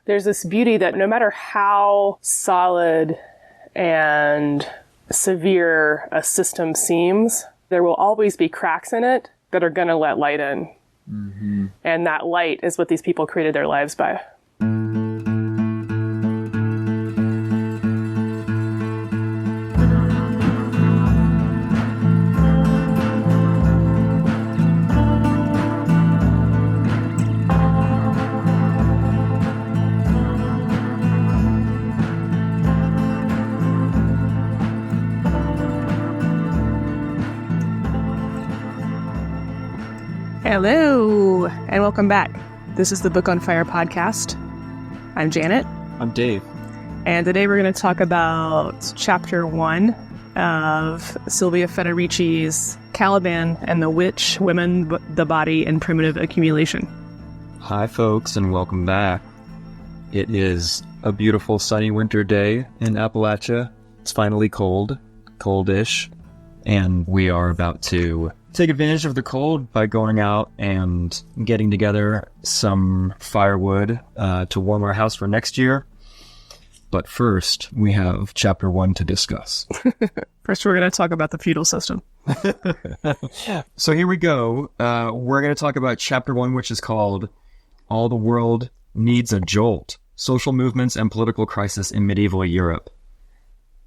there's this beauty that no matter how solid and severe a system seems, there will always be cracks in it that are going to let light in. Mm-hmm. And that light is what these people created their lives by. Hello, and welcome back. This is the Book on Fire podcast. I'm Janet. I'm Dave. And today we're going to talk about Chapter 1 of Silvia Federici's Caliban and the Witch, Women, the Body, and Primitive Accumulation. Hi, folks, and welcome back. It is a beautiful sunny winter day in Appalachia. It's finally coldish, and we are about to take advantage of the cold by going out and getting together some firewood to warm our house for next year. But first, we have Chapter 1 to discuss. First, we're going to talk about the feudal system. So here we go. We're going to talk about Chapter 1, which is called All the World Needs a Jolt, Social Movements and Political Crisis in Medieval Europe.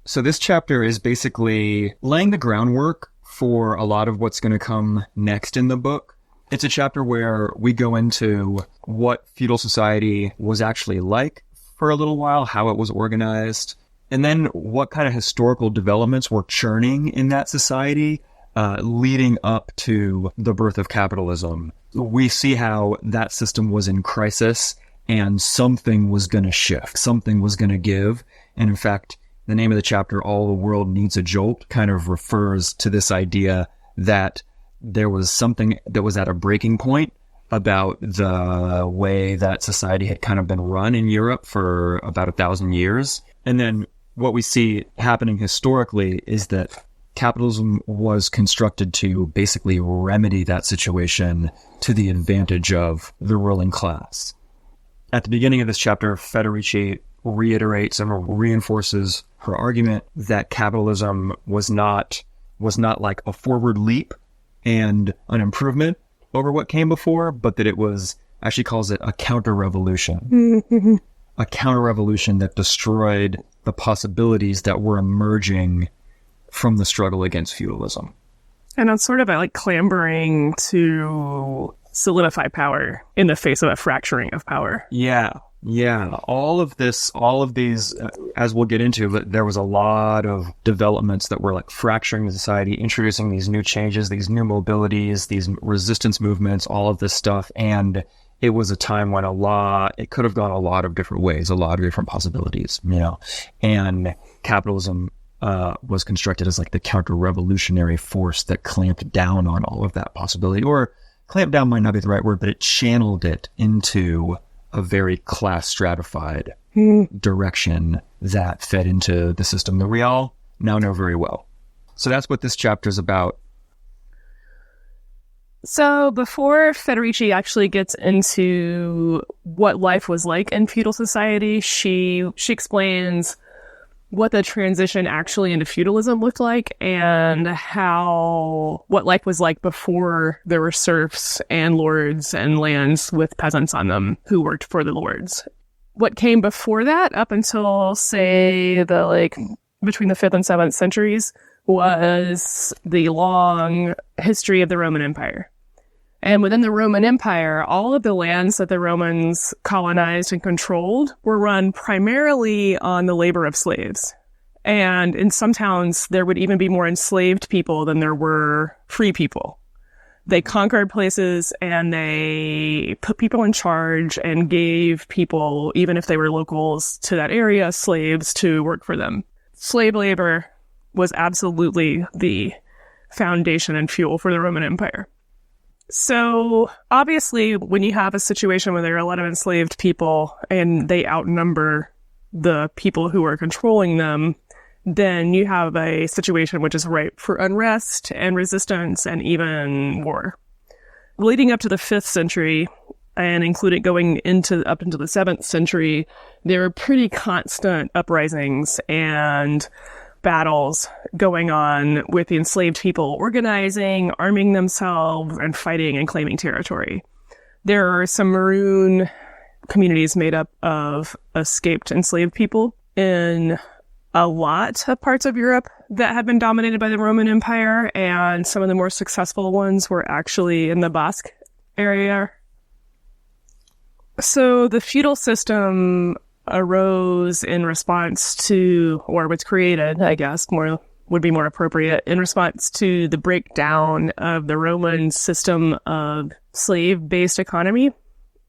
So this chapter is basically laying the groundwork for a lot of what's going to come next in the book. It's a chapter where we go into what feudal society was actually like for a little while, how it was organized, and then what kind of historical developments were churning in that society leading up to the birth of capitalism. We see how that system was in crisis and something was going to shift, something was going to give. And in fact, the name of the chapter, All the World Needs a Jolt, kind of refers to this idea that there was something that was at a breaking point about the way that society had kind of been run in Europe for about 1,000 years. And then what we see happening historically is that capitalism was constructed to basically remedy that situation to the advantage of the ruling class. At the beginning of this chapter, Federici reiterates and reinforces her argument that capitalism was not like a forward leap and an improvement over what came before, but that it was, as she calls it, a counter-revolution. A counter-revolution that destroyed the possibilities that were emerging from the struggle against feudalism. And it's sort of like clambering to solidify power in the face of a fracturing of power. Yeah. All of these, as we'll get into, there was a lot of developments that were like fracturing the society, introducing these new changes, these new mobilities, these resistance movements, all of this stuff. And it was a time when it could have gone a lot of different ways, a lot of different possibilities, and capitalism was constructed as like the counter-revolutionary force that clamped down on all of that possibility, or clamped down might not be the right word, but it channeled it into a very class stratified direction that fed into the system that we all now know very well. So that's what this chapter is about. So before Federici actually gets into what life was like in feudal society, she explains what the transition actually into feudalism looked like and what life was like before there were serfs and lords and lands with peasants on them who worked for the lords. What came before that, up until, say, between the 5th and 7th centuries, was the long history of the Roman Empire. And within the Roman Empire, all of the lands that the Romans colonized and controlled were run primarily on the labor of slaves. And in some towns, there would even be more enslaved people than there were free people. They conquered places and they put people in charge and gave people, even if they were locals to that area, slaves to work for them. Slave labor was absolutely the foundation and fuel for the Roman Empire. So obviously, when you have a situation where there are a lot of enslaved people and they outnumber the people who are controlling them, then you have a situation which is ripe for unrest and resistance and even war. Leading up to the 5th century, and including going up into the 7th century, there were pretty constant uprisings and battles going on with the enslaved people organizing, arming themselves, and fighting and claiming territory. There are some maroon communities made up of escaped enslaved people in a lot of parts of Europe that had been dominated by the Roman Empire, and some of the more successful ones were actually in the Basque area. So the feudal system arose in response to, or was created, I guess, would be more appropriate, in response to the breakdown of the Roman system of slave-based economy.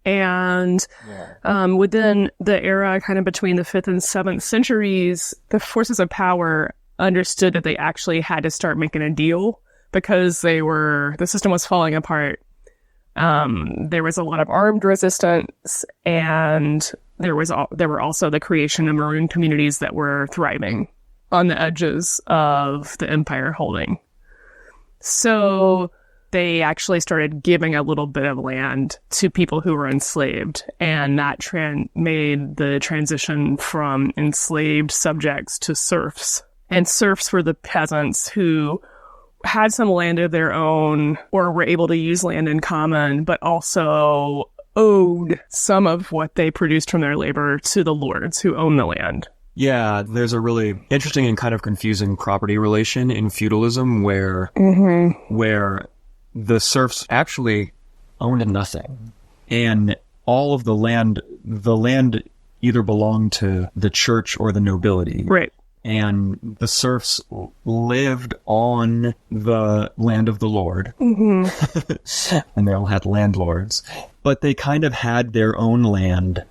And within the era kind of between the 5th and 7th centuries, the forces of power understood that they actually had to start making a deal because the system was falling apart. There was a lot of armed resistance, and there were also the creation of maroon communities that were thriving on the edges of the empire holding. So they actually started giving a little bit of land to people who were enslaved, and that made the transition from enslaved subjects to serfs. And serfs were the peasants who had some land of their own or were able to use land in common, but also owed some of what they produced from their labor to the lords who owned the land. Yeah, there's a really interesting and kind of confusing property relation in feudalism where the serfs actually owned nothing. And all of the land either belonged to the church or the nobility. Right. And the serfs lived on the land of the Lord. Mm-hmm. And they all had landlords. But they kind of had their own land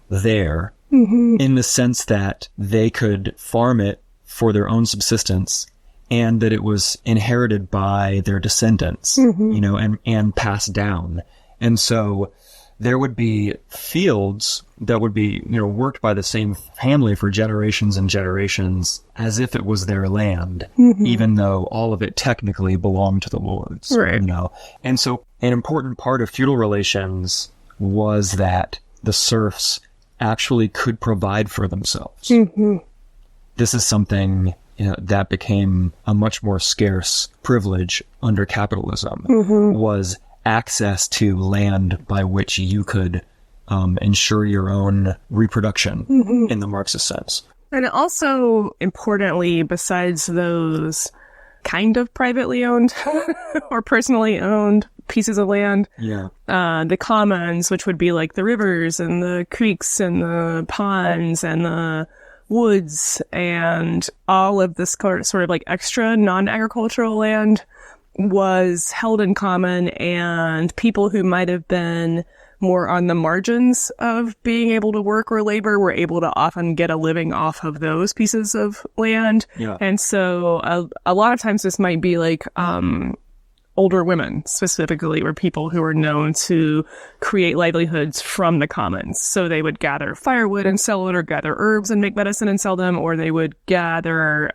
there, mm-hmm. in the sense that they could farm it for their own subsistence, and that it was inherited by their descendants, mm-hmm. And passed down. And so there would be fields that would be, worked by the same family for generations and generations as if it was their land, mm-hmm. even though all of it technically belonged to the lords, right. And so an important part of feudal relations was that the serfs actually could provide for themselves. Mm-hmm. This is something that became a much more scarce privilege under capitalism, mm-hmm. was access to land by which you could ensure your own reproduction, mm-hmm. in the Marxist sense. And also, importantly, besides those kind of privately owned or personally owned pieces of land, the commons, which would be like the rivers and the creeks and the ponds and the woods and all of this sort of like extra non-agricultural land, was held in common, and people who might have been more on the margins of being able to work or labor were able to often get a living off of those pieces of land. Yeah. And so a lot of times this might be like older women specifically, or people who were known to create livelihoods from the commons. So they would gather firewood and sell it, or gather herbs and make medicine and sell them, or they would gather,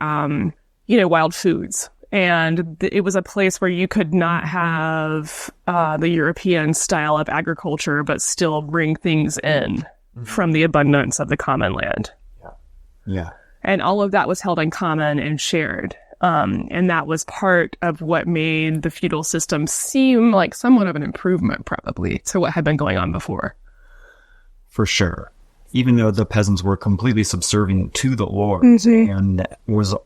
wild foods. And it was a place where you could not have the European style of agriculture, but still bring things in, mm-hmm. from the abundance of the common land. Yeah. And all of that was held in common and shared. And that was part of what made the feudal system seem like somewhat of an improvement, probably, to what had been going on before. For sure. Even though the peasants were completely subservient to the lords, mm-hmm. and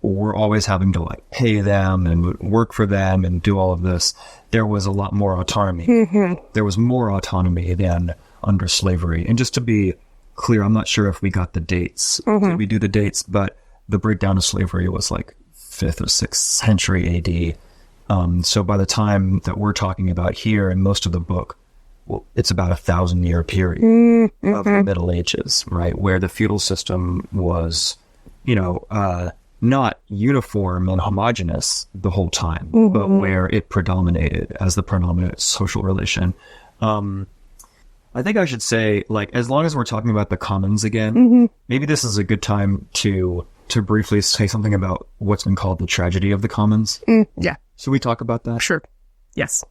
were always having to pay them and work for them and do all of this, there was a lot more autonomy. Mm-hmm. There was more autonomy than under slavery. And just to be clear, I'm not sure if we got the dates. Mm-hmm. Did we do the dates? But the breakdown of slavery was 5th or 6th century AD. So by the time that we're talking about here in most of the book, it's about 1,000-year period, mm-hmm. of the Middle Ages, right? Where the feudal system was, not uniform and homogenous the whole time, mm-hmm. but where it predominated as the predominant social relation. I think I should say, as long as we're talking about the commons again, mm-hmm. maybe this is a good time to briefly say something about what's been called the tragedy of the commons. Yeah. Should we talk about that? Sure. Yes.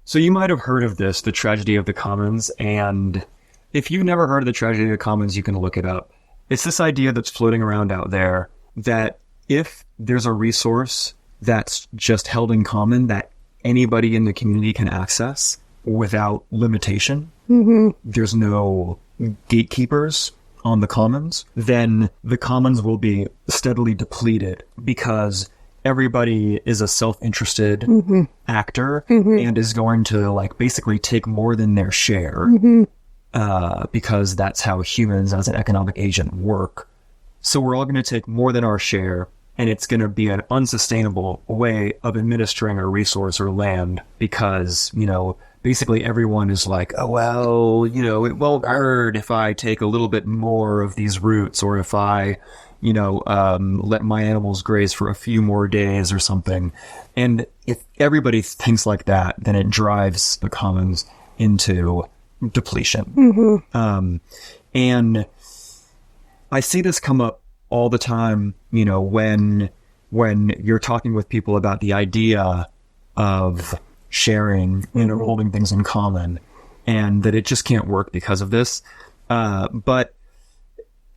So you might have heard of this, the tragedy of the commons, and if you've never heard of the tragedy of the commons, you can look it up. It's this idea that's floating around out there that if there's a resource that's just held in common that anybody in the community can access without limitation, there's no gatekeepers on the commons, then the commons will be steadily depleted because everybody is a self-interested actor and is going to like basically take more than their share because that's how humans as an economic agent work. So we're all going to take more than our share, and it's going to be an unsustainable way of administering a resource or land because, you know, basically everyone is like, oh, well, you know, it won't hurt if I take a little bit more of these roots, or if I, you know, let my animals graze for a few more days or something. And if everybody thinks like that, then it drives the commons into depletion. And I see this come up all the time, you know, when you're talking with people about the idea of sharing and holding things in common, and that it just can't work because of this. But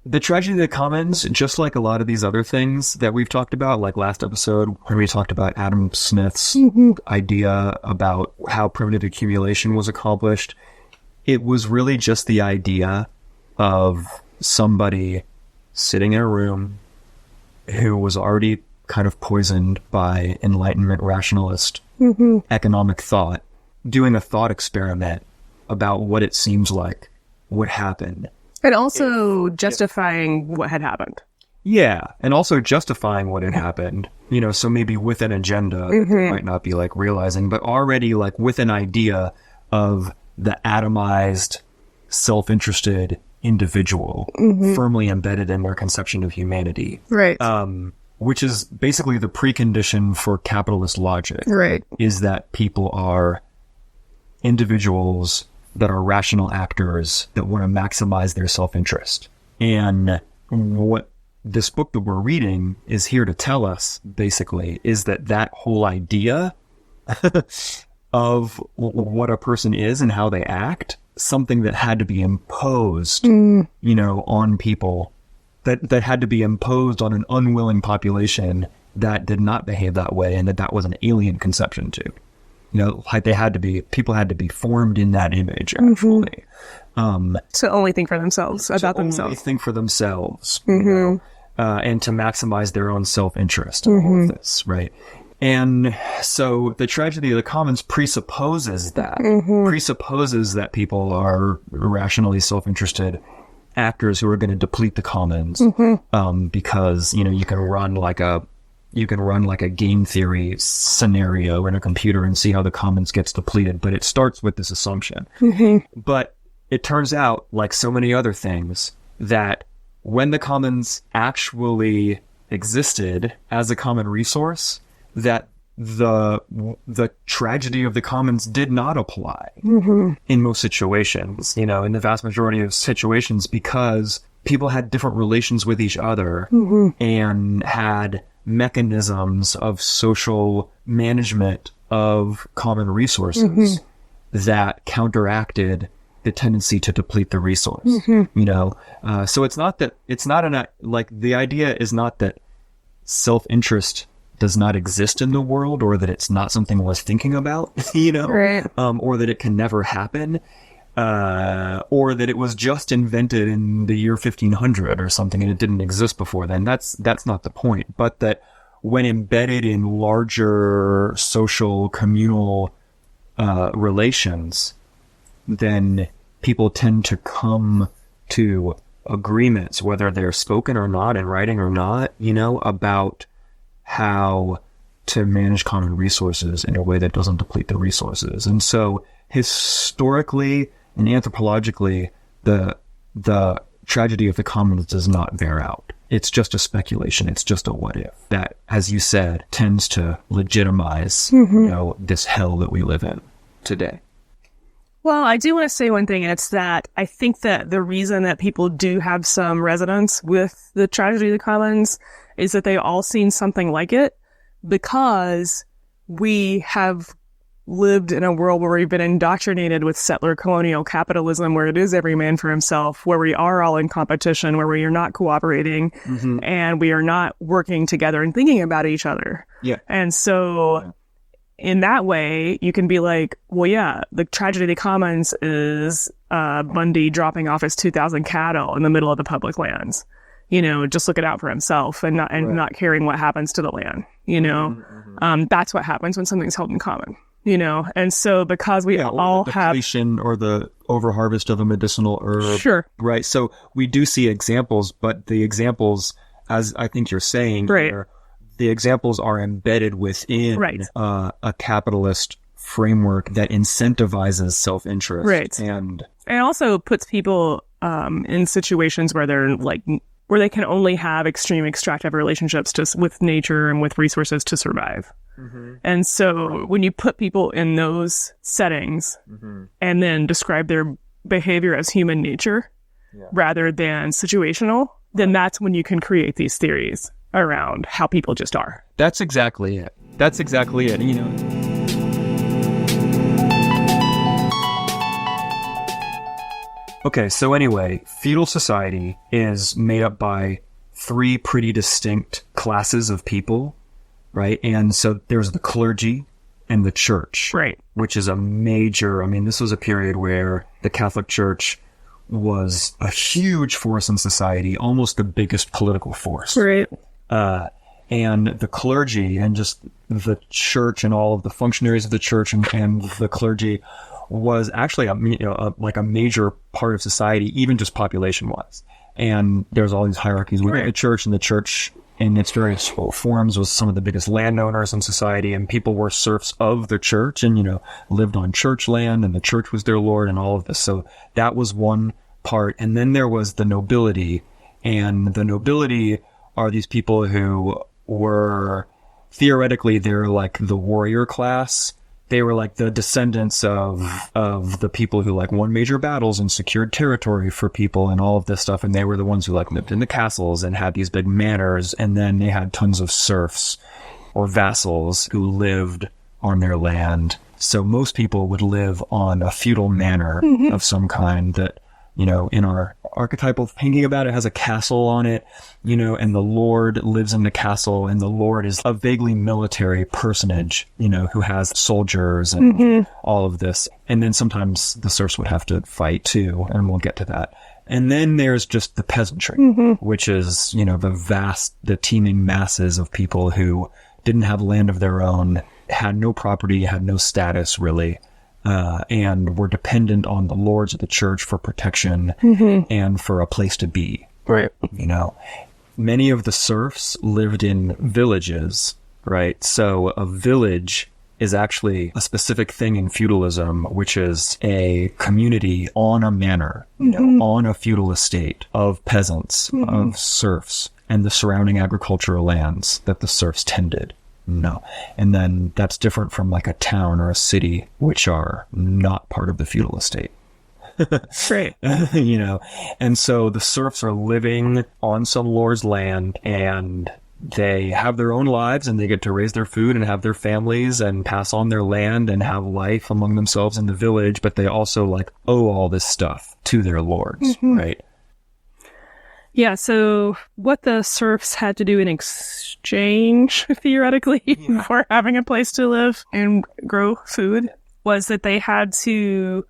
the tragedy of the commons, just like a lot of these other things that we've talked about, like last episode when we talked about Adam Smith's idea about how primitive accumulation was accomplished, it was really just the idea of somebody sitting in a room who was already kind of poisoned by Enlightenment rationalist economic thought, doing a thought experiment about what it seems like would happen. And also justifying what had happened. Yeah, and also justifying what had happened. You know, so maybe with an agenda that they might not be like realizing, but already like with an idea of the atomized, self-interested individual firmly embedded in their conception of humanity. Right. Which is basically the precondition for capitalist logic. Right. Is that people are individuals that are rational actors that want to maximize their self-interest. And what this book that we're reading is here to tell us, basically, is that that whole idea of what a person is and how they act, something that had to be imposed, you know, on people, that had to be imposed on an unwilling population that did not behave that way, and that was an alien conception to. You know, like people had to be formed in that image, actually. To only think for themselves, about themselves. To only think for themselves, you know, and to maximize their own self-interest in all of this, right? And so the tragedy of the commons presupposes that people are rationally self-interested actors who are going to deplete the commons, because, you know, you can run like a game theory scenario in a computer and see how the commons gets depleted, but it starts with this assumption. But it turns out, like so many other things, that when the commons actually existed as a common resource, that the tragedy of the commons did not apply in most situations, you know, in the vast majority of situations, because people had different relations with each other and had mechanisms of social management of common resources that counteracted the tendency to deplete the resource, you know? So the idea is not that self-interest does not exist in the world, or that it's not something worth thinking about, you know, right. Or that it can never happen, or that it was just invented in the year 1500 or something and it didn't exist before then. That's not the point. But that when embedded in larger social communal relations, then people tend to come to agreements, whether they're spoken or not, in writing or not, you know, about how to manage common resources in a way that doesn't deplete the resources. And so historically and anthropologically, the tragedy of the commons does not bear out. It's just a speculation. It's just a what if that, as you said, tends to legitimize, you know, this hell that we live in today. Well, I do want to say one thing, and it's that I think that the reason that people do have some resonance with the tragedy of the commons is that they all seen something like it, because we have lived in a world where we've been indoctrinated with settler colonial capitalism, where it is every man for himself, where we are all in competition, where we are not cooperating, and we are not working together and thinking about each other. Yeah. And so in that way, you can be like, well, yeah, the tragedy of the commons is Bundy dropping off his 2,000 cattle in the middle of the public lands. You know, just looking out for himself and not caring what happens to the land. You know, that's what happens when something's held in common. You know, and so because we all the have depletion or the overharvest of a medicinal herb, sure, right? So we do see examples, but the examples, as I think you're saying, right. The examples are embedded within a capitalist framework that incentivizes self-interest, right? And also puts people in situations where they're like where they can only have extreme extractive relationships with nature and with resources to survive. And so when you put people in those settings and then describe their behavior as human nature rather than situational, then that's when you can create these theories around how people just are. That's exactly it. That's exactly it. You know. Okay, so anyway, feudal society is made up by three pretty distinct classes of people, right? And so there's the clergy and the church, right? Which is a major, I mean, this was a period where the Catholic Church was a huge force in society, almost the biggest political force. Right. And the clergy and just the church and all of the functionaries of the church and the clergy was actually like a major part of society, even just population-wise. And there's all these hierarchies within the church, and the church in its various forms was some of the biggest landowners in society, and people were serfs of the church and, you know, lived on church land, and the church was their lord and all of this. So that was one part. And then there was the nobility, and the nobility are these people who were theoretically, they're like the warrior class. They were like the descendants of the people who like won major battles and secured territory for people and all of this stuff. And they were the ones who like lived in the castles and had these big manors. And then they had tons of serfs or vassals who lived on their land. So most people would live on a feudal manor of some kind that, you know, in our archetypal thinking about it, has a castle on it, you know, and the lord lives in the castle, and the lord is a vaguely military personage, you know, who has soldiers and all of this. And then sometimes the serfs would have to fight too, and we'll get to that. And then there's just the peasantry, which is, you know, the teeming masses of people who didn't have land of their own, had no property, had no status really. And were dependent on the lords of the church for protection and for a place to be. Right. You know, many of the serfs lived in villages, right? So a village is actually a specific thing in feudalism, which is a community on a manor, you know, on a feudal estate of peasants, of serfs, and the surrounding agricultural lands that the serfs tended. No. And then that's different from like a town or a city, which are not part of the feudal estate. Right. You know, and so the serfs are living on some lord's land, and they have their own lives, and they get to raise their food and have their families and pass on their land and have life among themselves in the village. But they also like owe all this stuff to their lords, right? Yeah, so what the serfs had to do in exchange, theoretically, for having a place to live and grow food was that they had their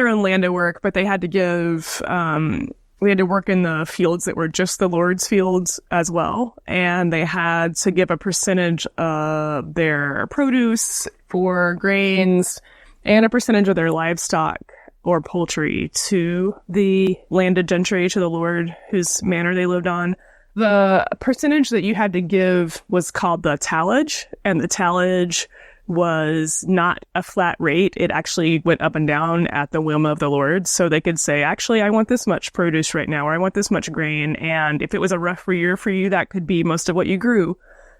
own land to work, but they had to give, they had to work in the fields that were just the lord's fields as well. And they had to give a percentage of their produce for grains and a percentage of their livestock or poultry to the landed gentry, to the lord whose manor they lived on. The percentage that you had to give was called the tallage, and the tallage was not a flat rate. It actually went up and down at the whim of the lord. So they could say, actually, I want this much produce right now, or I want this much grain. And if it was a rough year for you, that could be most of what you grew.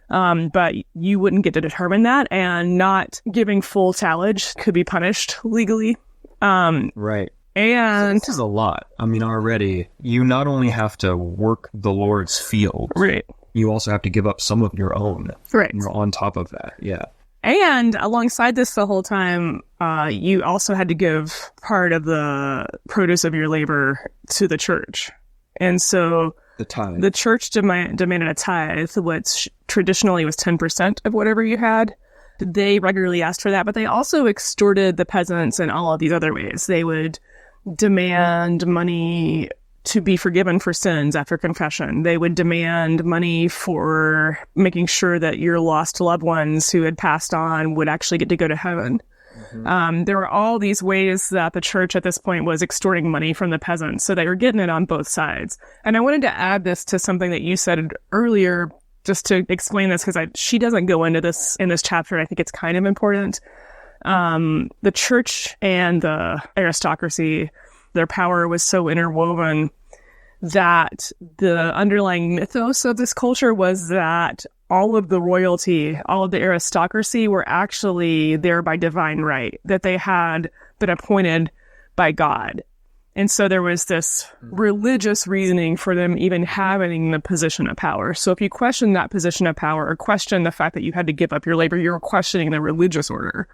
But you wouldn't get to determine that, and not giving full tallage could be punished legally. Right. And so this is a lot. I mean, already, you not only have to work the Lord's field, right, you also have to give up some of your own. Right. You're on top of that. Yeah. And alongside this the whole time, you also had to give part of the produce of your labor to the church. And so the church demanded a tithe, which traditionally was 10% of whatever you had. They regularly asked for that, but they also extorted the peasants in all of these other ways. They would demand money to be forgiven for sins after confession. They would demand money for making sure that your lost loved ones who had passed on would actually get to go to heaven. There were all these ways that the church at this point was extorting money from the peasants, so they were getting it on both sides. And I wanted to add this to something that you said earlier, just to explain this, because she doesn't go into this in this chapter. I think it's kind of important. The church and the aristocracy, their power was so interwoven that the underlying mythos of this culture was that all of the royalty, all of the aristocracy were actually there by divine right, that they had been appointed by God. And so there was this religious reasoning for them even having the position of power. So if you question that position of power or question the fact that you had to give up your labor, you're questioning the religious order.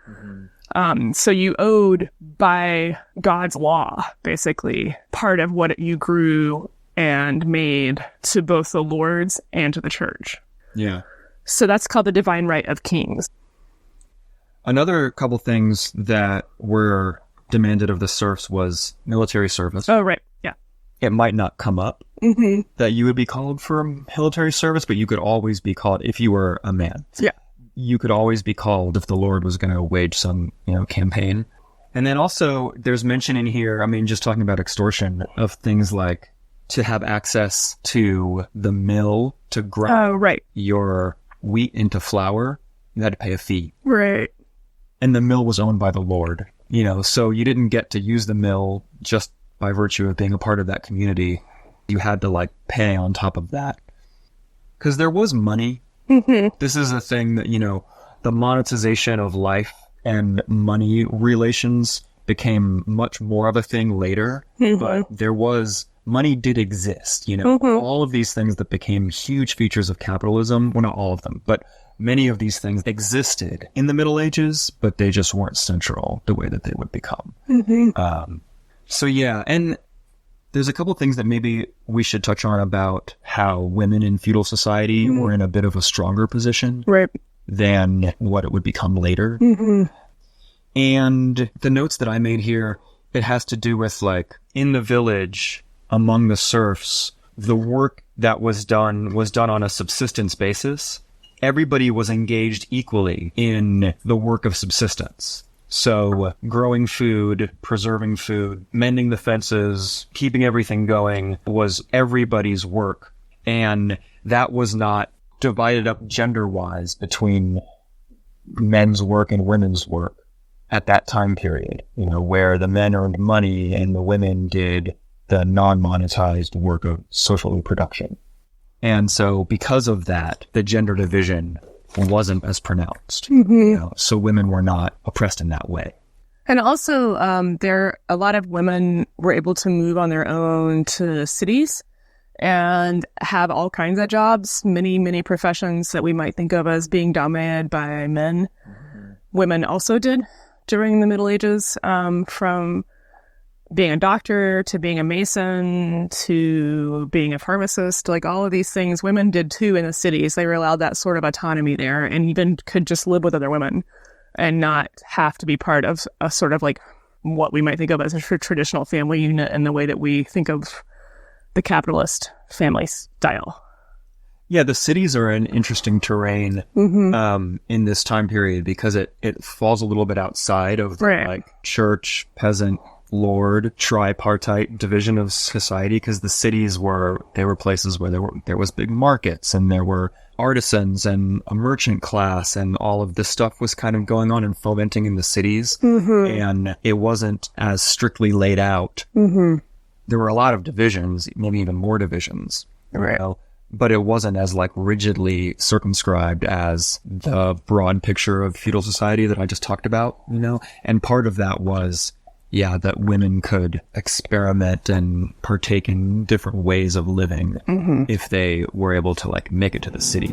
So you owed by God's law, basically, part of what you grew and made to both the lords and to the church. Yeah. So that's called the divine right of kings. Another couple things that were demanded of the serfs was military service. Oh, right. Yeah. It might not come up that you would be called for military service, but you could always be called if you were a man. Yeah. You could always be called if the Lord was going to wage some, campaign. And then also there's mention in here, just talking about extortion, of things like to have access to the mill to grind your wheat into flour, you had to pay a fee. Right. And the mill was owned by the Lord, so you didn't get to use the mill just by virtue of being a part of that community. You had to pay on top of that. Because there was money. This is a thing that, the monetization of life and money relations became much more of a thing later. But money did exist, all of these things that became huge features of capitalism. Well, not all of them, but many of these things existed in the Middle Ages, but they just weren't central the way that they would become. So yeah, and there's a couple things that maybe we should touch on about how women in feudal society were in a bit of a stronger position than what it would become later. And the notes that I made here, it has to do with in the village among the serfs, the work that was done on a subsistence basis. Everybody was engaged equally in the work of subsistence. So growing food, preserving food, mending the fences, keeping everything going was everybody's work. And that was not divided up gender-wise between men's work and women's work at that time period, where the men earned money and the women did the non-monetized work of social reproduction. And so because of that, the gender division wasn't as pronounced. So women were not oppressed in that way. And also, a lot of women were able to move on their own to cities and have all kinds of jobs, many professions that we might think of as being dominated by men. Women also did during the Middle Ages, from being a doctor to being a mason to being a pharmacist, all of these things women did too in the cities. They were allowed that sort of autonomy there and even could just live with other women and not have to be part of a sort of what we might think of as a traditional family unit in the way that we think of the capitalist family style. Yeah, the cities are an interesting terrain in this time period because it falls a little bit outside of the church, peasant, lord, tripartite division of society, because the cities were places where there was big markets and there were artisans and a merchant class, and all of this stuff was kind of going on and fomenting in the cities. And it wasn't as strictly laid out. There were a lot of divisions, maybe even more divisions, but it wasn't as rigidly circumscribed as the broad picture of feudal society that I just talked about, and part of that was that women could experiment and partake in different ways of living if they were able to make it to the city.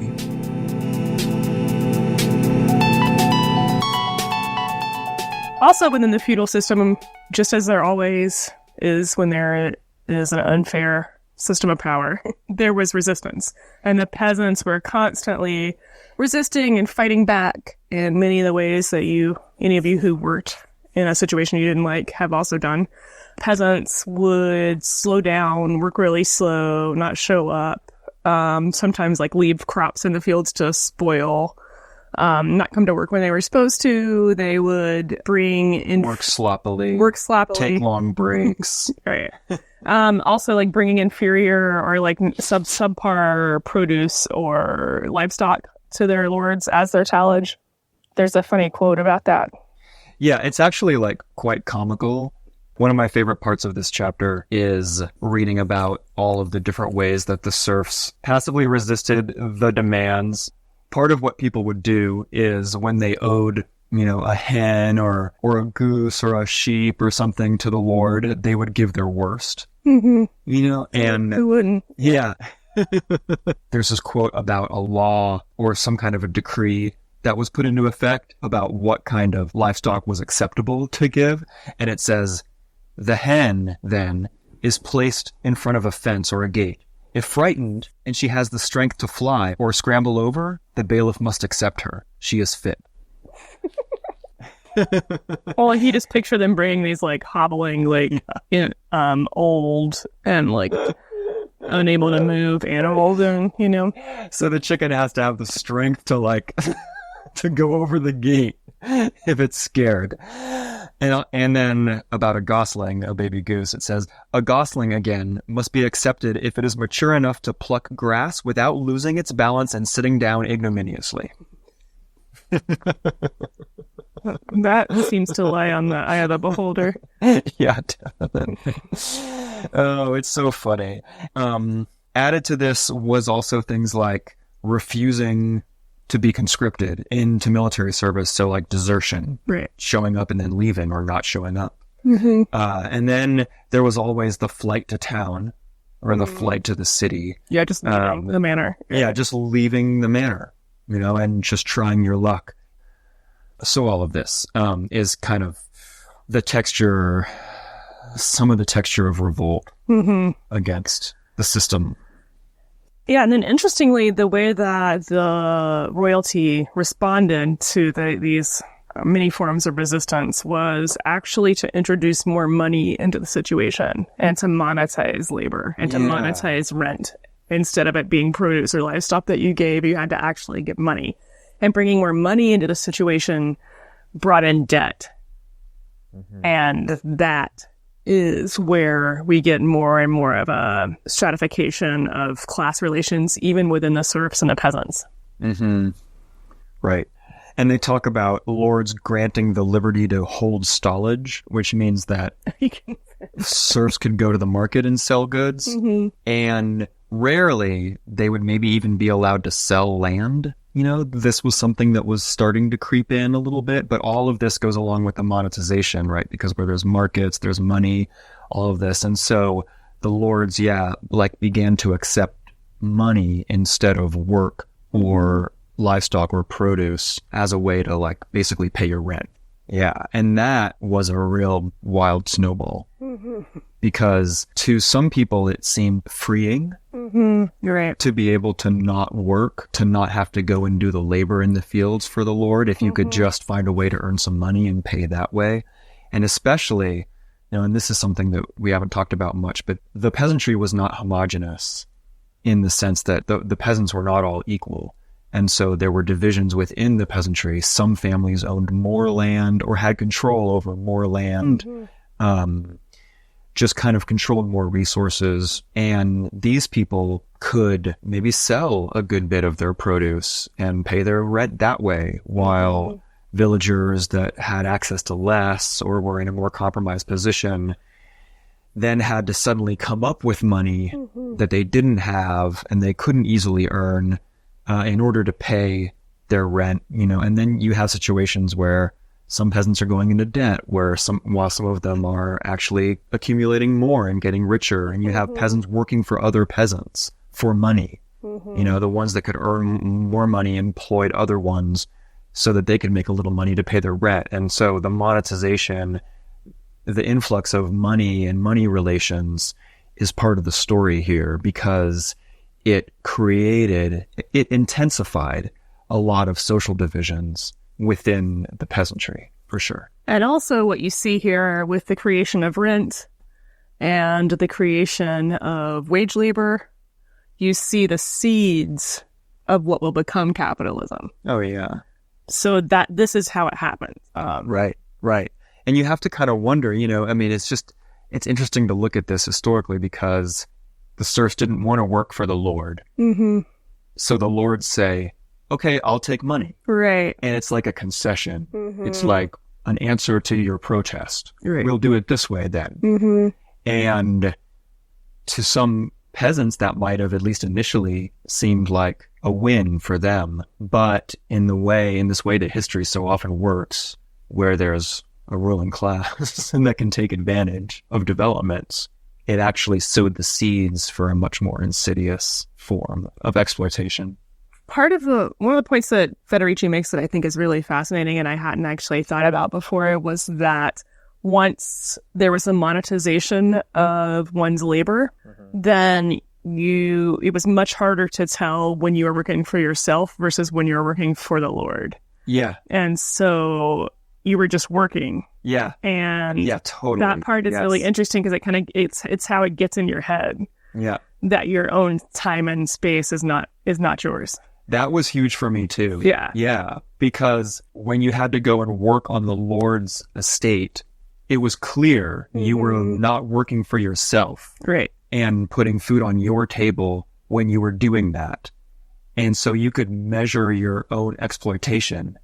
Also within the feudal system, just as there always is when there is an unfair system of power, there was resistance. And the peasants were constantly resisting and fighting back in many of the ways that any of you who worked in a situation you didn't like have also done. Peasants would slow down, work really slow, not show up, sometimes like leave crops in the fields to spoil, not come to work when they were supposed to. They would bring in Work sloppily, take long breaks. Right. Also like bringing inferior or like subpar produce or livestock to their lords as their tallage. There's a funny quote about that. Yeah, it's actually like quite comical. One of my favorite parts of this chapter is reading about all of the different ways that the serfs passively resisted the demands. Part of what people would do is when they owed, a hen or a goose or a sheep or something to the lord, they would give their worst. Mm-hmm. And who wouldn't? Yeah. There's this quote about a law or some kind of a decree that was put into effect about what kind of livestock was acceptable to give. And it says, the hen, then, is placed in front of a fence or a gate. If frightened, and she has the strength to fly or scramble over, the bailiff must accept her. She is fit. Well, you just picture them bringing these, like, hobbling, like, old and, like, unable to move animals and, So the chicken has to have the strength to, like, to go over the gate if it's scared. And then about a gosling, a baby goose, it says, a gosling, again, must be accepted if it is mature enough to pluck grass without losing its balance and sitting down ignominiously. That seems to lie on the eye of the beholder. Yeah, definitely. Oh, it's so funny. Added to this was also things like refusing to be conscripted into military service, so like desertion, right? Showing up and then leaving or not showing up. Mm-hmm. And then there was always the flight to town or the flight to the city. Yeah, just leaving the manor. Yeah, just leaving the manor, and just trying your luck. So all of this is kind of some of the texture of revolt against the system. Yeah, and then interestingly, the way that the royalty responded to these many forms of resistance was actually to introduce more money into the situation and to monetize labor and to monetize rent. Instead of it being produce or livestock that you gave, you had to actually give money. And bringing more money into the situation brought in debt. Mm-hmm. And that is where we get more and more of a stratification of class relations, even within the serfs and the peasants. Mm-hmm. Right. And they talk about lords granting the liberty to hold stallage, which means that serfs could go to the market and sell goods. Mm-hmm. And rarely they would maybe even be allowed to sell land. This was something that was starting to creep in a little bit, but all of this goes along with the monetization, right? Because where there's markets, there's money, all of this. And so the lords, began to accept money instead of work or livestock or produce as a way to basically pay your rent. Yeah. And that was a real wild snowball because to some people it seemed freeing. You're right. To be able to not work, to not have to go and do the labor in the fields for the Lord if you could just find a way to earn some money and pay that way. And especially, and this is something that we haven't talked about much, but the peasantry was not homogeneous in the sense that the peasants were not all equal. And so there were divisions within the peasantry. Some families owned more land or had control over more land, just kind of controlled more resources. And these people could maybe sell a good bit of their produce and pay their rent that way, while villagers that had access to less or were in a more compromised position then had to suddenly come up with money that they didn't have and they couldn't easily earn in order to pay their rent, and then you have situations where some peasants are going into debt, while some of them are actually accumulating more and getting richer, and you have peasants working for other peasants for money. The ones that could earn more money employed other ones so that they could make a little money to pay their rent. And so the monetization, the influx of money and money relations is part of the story here, because it intensified a lot of social divisions within the peasantry, for sure. And also what you see here with the creation of rent and the creation of wage labor, you see the seeds of what will become capitalism. Oh, yeah. So that this is how it happens. Right. And you have to kind of wonder, I mean, it's interesting to look at this historically, because the serfs didn't want to work for the Lord. Mm-hmm. So the lords say, okay, I'll take money. Right. And it's like a concession. Mm-hmm. It's like an answer to your protest. Right. We'll do it this way then. Mm-hmm. And to some peasants, that might have, at least initially, seemed like a win for them. But in this way that history so often works, where there's a ruling class and that can take advantage of developments, it actually sowed the seeds for a much more insidious form of exploitation. One of the points that Federici makes that I think is really fascinating, and I hadn't actually thought about before, was that once there was a monetization of one's labor, then it was much harder to tell when you were working for yourself versus when you were working for the Lord. Yeah. And so you were just working. Yeah. And yeah, totally. That part is really interesting, because it's how it gets in your head. Yeah. That your own time and space is not yours. That was huge for me too. Yeah. Yeah. Because when you had to go and work on the Lord's estate, it was clear you were not working for yourself. Right. And putting food on your table when you were doing that. And so you could measure your own exploitation,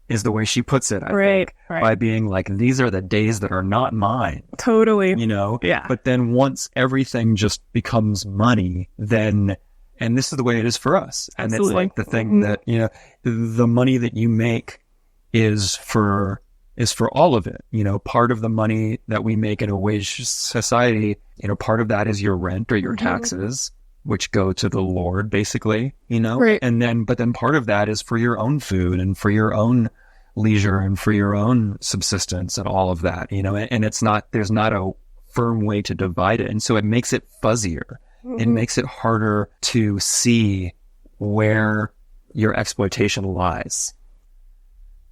is the way she puts it, I think, by being like, these are the days that are not mine. Totally. Yeah. But then once everything just becomes money, then, and this is the way it is for us. And Absolutely. It's like the thing that, the money that you make is for all of it. Part of the money that we make in a wage society, part of that is your rent or your taxes, which go to the Lord, basically, Right. but then part of that is for your own food and for your own leisure and for your own subsistence and all of that, and there's not a firm way to divide it. And so it makes it fuzzier. It makes it harder to see where your exploitation lies.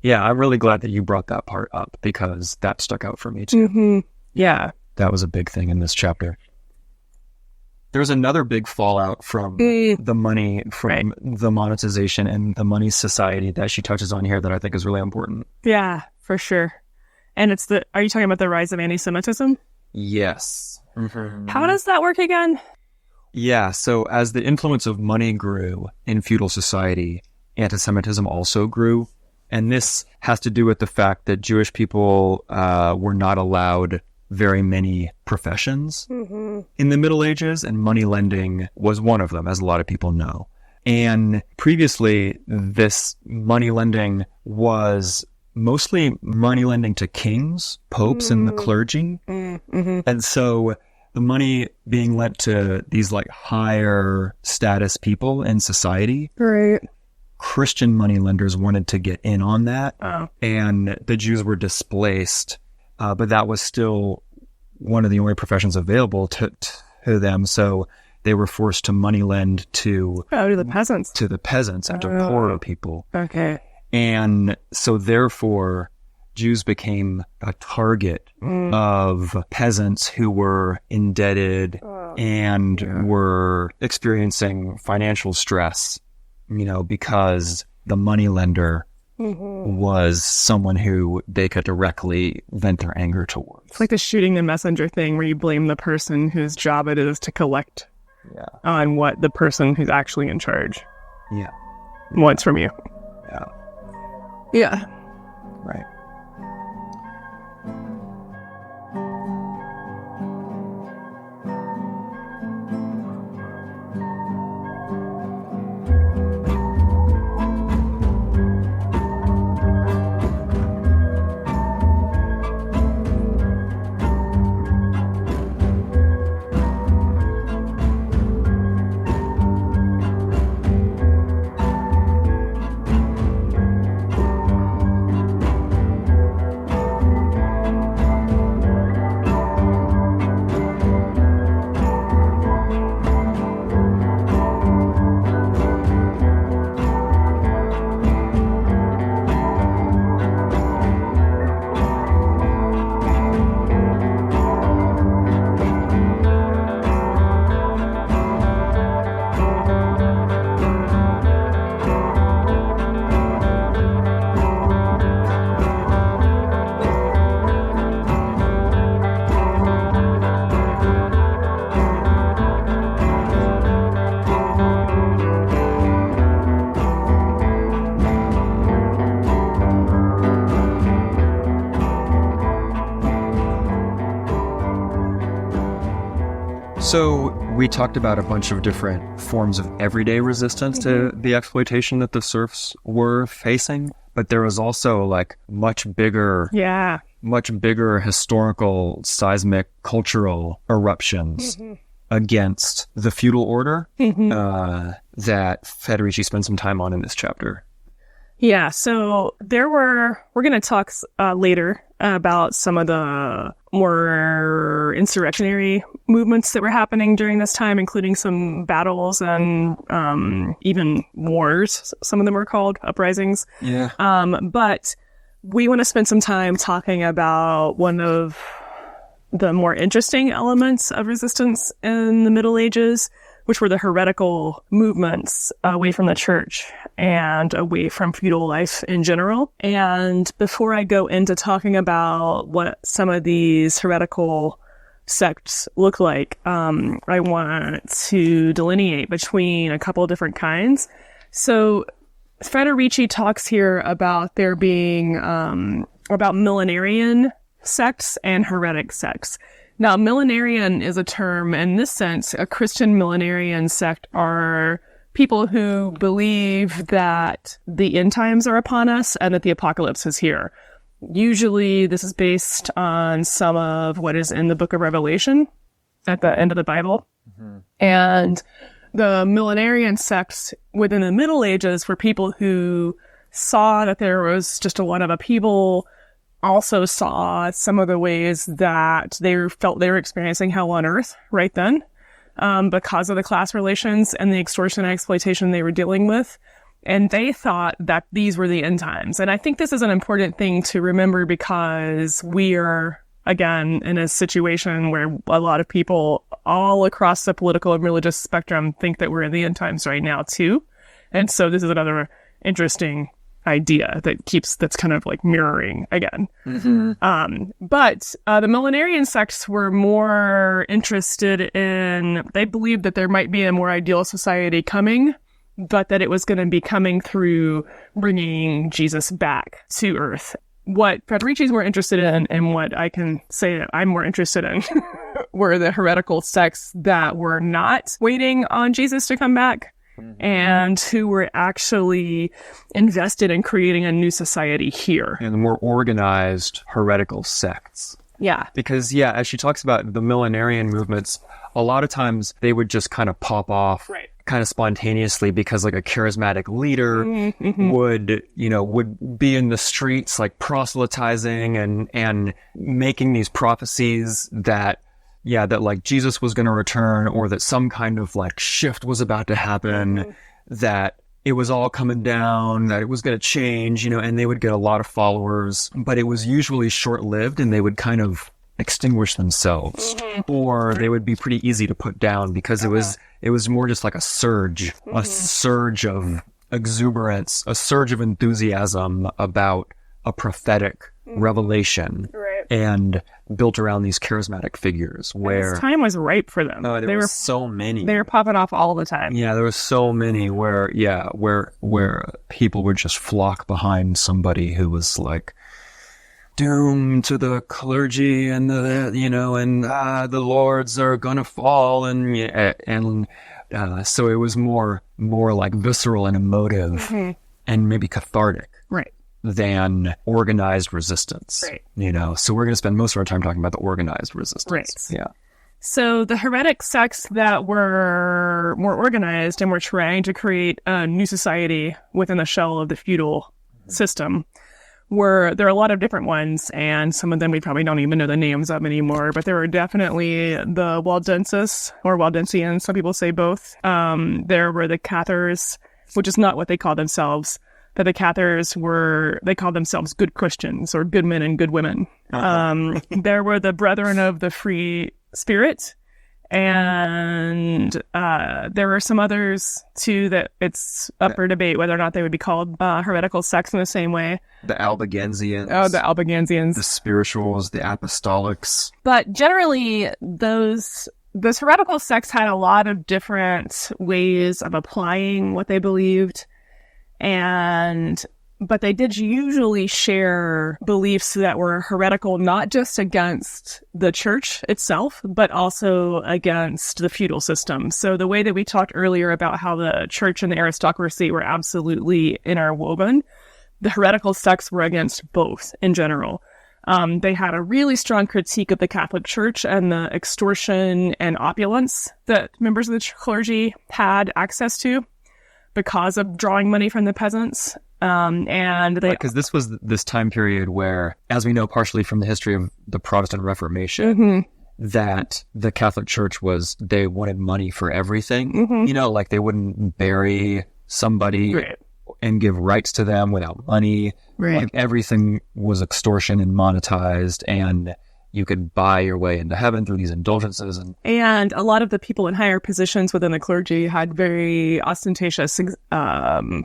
Yeah, I'm really glad that you brought that part up, because that stuck out for me too. Mm-hmm. Yeah. That was a big thing in this chapter. There's another big fallout from the money, from the monetization and the money society that she touches on here that I think is really important. Yeah, for sure. And are you talking about the rise of anti-Semitism? Yes. Mm-hmm. How does that work again? Yeah, so as the influence of money grew in feudal society, anti-Semitism also grew. And this has to do with the fact that Jewish people were not allowed very many professions in the Middle Ages, and money lending was one of them, as a lot of people know. And previously, this money lending was mostly money lending to kings, popes, and the clergy. Mm-hmm. And so the money being lent to these like higher status people in society. Right. Christian moneylenders wanted to get in on that, and the Jews were displaced, but that was still one of the only professions available to them. So they were forced to money lend to the peasants, and to poorer people. Okay. And so therefore, Jews became a target of peasants who were indebted and were experiencing financial stress, because the moneylender was someone who they could directly vent their anger towards. It's like the shooting the messenger thing, where you blame the person whose job it is to collect on what the person who's actually in charge wants from you. Yeah. Right. So we talked about a bunch of different forms of everyday resistance to the exploitation that the serfs were facing, but there was also like much bigger historical, seismic, cultural eruptions against the feudal order that Federici spends some time on in this chapter. Yeah, so we're going to talk later about some of the more insurrectionary movements that were happening during this time, including some battles and even wars. Some of them were called uprisings. Yeah. But we want to spend some time talking about one of the more interesting elements of resistance in the Middle Ages, which were the heretical movements away from the church and away from feudal life in general. And before I go into talking about what some of these heretical sects look like, I want to delineate between a couple of different kinds. So Federici talks here about there being about millenarian sects and heretic sects. Now, millenarian is a term in this sense. A Christian millenarian sect are people who believe that the end times are upon us and that the apocalypse is here. Usually this is based on some of what is in the book of Revelation at the end of the Bible. And the millenarian sects within the Middle Ages were people who saw that there was just a lot of upheaval, also saw some of the ways that they felt they were experiencing hell on earth right then because of the class relations and the extortion and exploitation they were dealing with. And they thought that these were the end times. And I think this is an important thing to remember because we are, again, in a situation where a lot of people all across the political and religious spectrum think that we're in the end times right now too. And so this is another interesting idea that's kind of like mirroring again. But the millenarian sects were more interested in, they believed that there might be a more ideal society coming, but that it was going to be coming through bringing Jesus back to earth. What Federici's more interested in, and what I can say that I'm more interested in, were the heretical sects that were not waiting on Jesus to come back, and who were actually invested in creating a new society here. And the more organized heretical sects. Yeah. Because, yeah, as she talks about the millenarian movements, a lot of times they would just kind of pop off kind of spontaneously because like a charismatic leader would be in the streets like proselytizing and making these prophecies that like Jesus was going to return, or that some kind of like shift was about to happen, that it was all coming down, that it was going to change, and they would get a lot of followers, but it was usually short-lived and they would kind of extinguish themselves, or they would be pretty easy to put down because it was more just like a surge of exuberance, a surge of enthusiasm about a prophetic revelation. And built around these charismatic figures where this time was ripe for them. There were so many. They were popping off all the time. Yeah, there were so many where people would just flock behind somebody who was like doomed to the clergy and the lords are gonna fall and so it was more like visceral and emotive and maybe cathartic. Right. Than organized resistance. Right. So we're going to spend most of our time talking about the organized resistance. Right. Yeah. So the heretic sects that were more organized and were trying to create a new society within the shell of the feudal system there are a lot of different ones, and some of them we probably don't even know the names of anymore, but there were definitely the Waldenses or Waldensians. Some people say both. There were the Cathars, which is not what they call themselves. That the Cathars they called themselves good Christians or good men and good women. There were the Brethren of the Free Spirit, and there were some others too that it's up for debate whether or not they would be called heretical sects in the same way. The Albigensians. Oh, the Albigensians. The spirituals, the apostolics. But generally, those heretical sects had a lot of different ways of applying what they believed. And but they did usually share beliefs that were heretical, not just against the church itself, but also against the feudal system. So the way that we talked earlier about how the church and the aristocracy were absolutely interwoven, the heretical sects were against both in general. They had a really strong critique of the Catholic Church and the extortion and opulence that members of the clergy had access to because of drawing money from the peasants. And they, because this was this time period where, as we know partially from the history of the Protestant Reformation, that the Catholic Church they wanted money for everything. You know, like they wouldn't bury somebody and give rights to them without money. Like everything was extortion and monetized, and you could buy your way into heaven through these indulgences. And a lot of the people in higher positions within the clergy had very ostentatious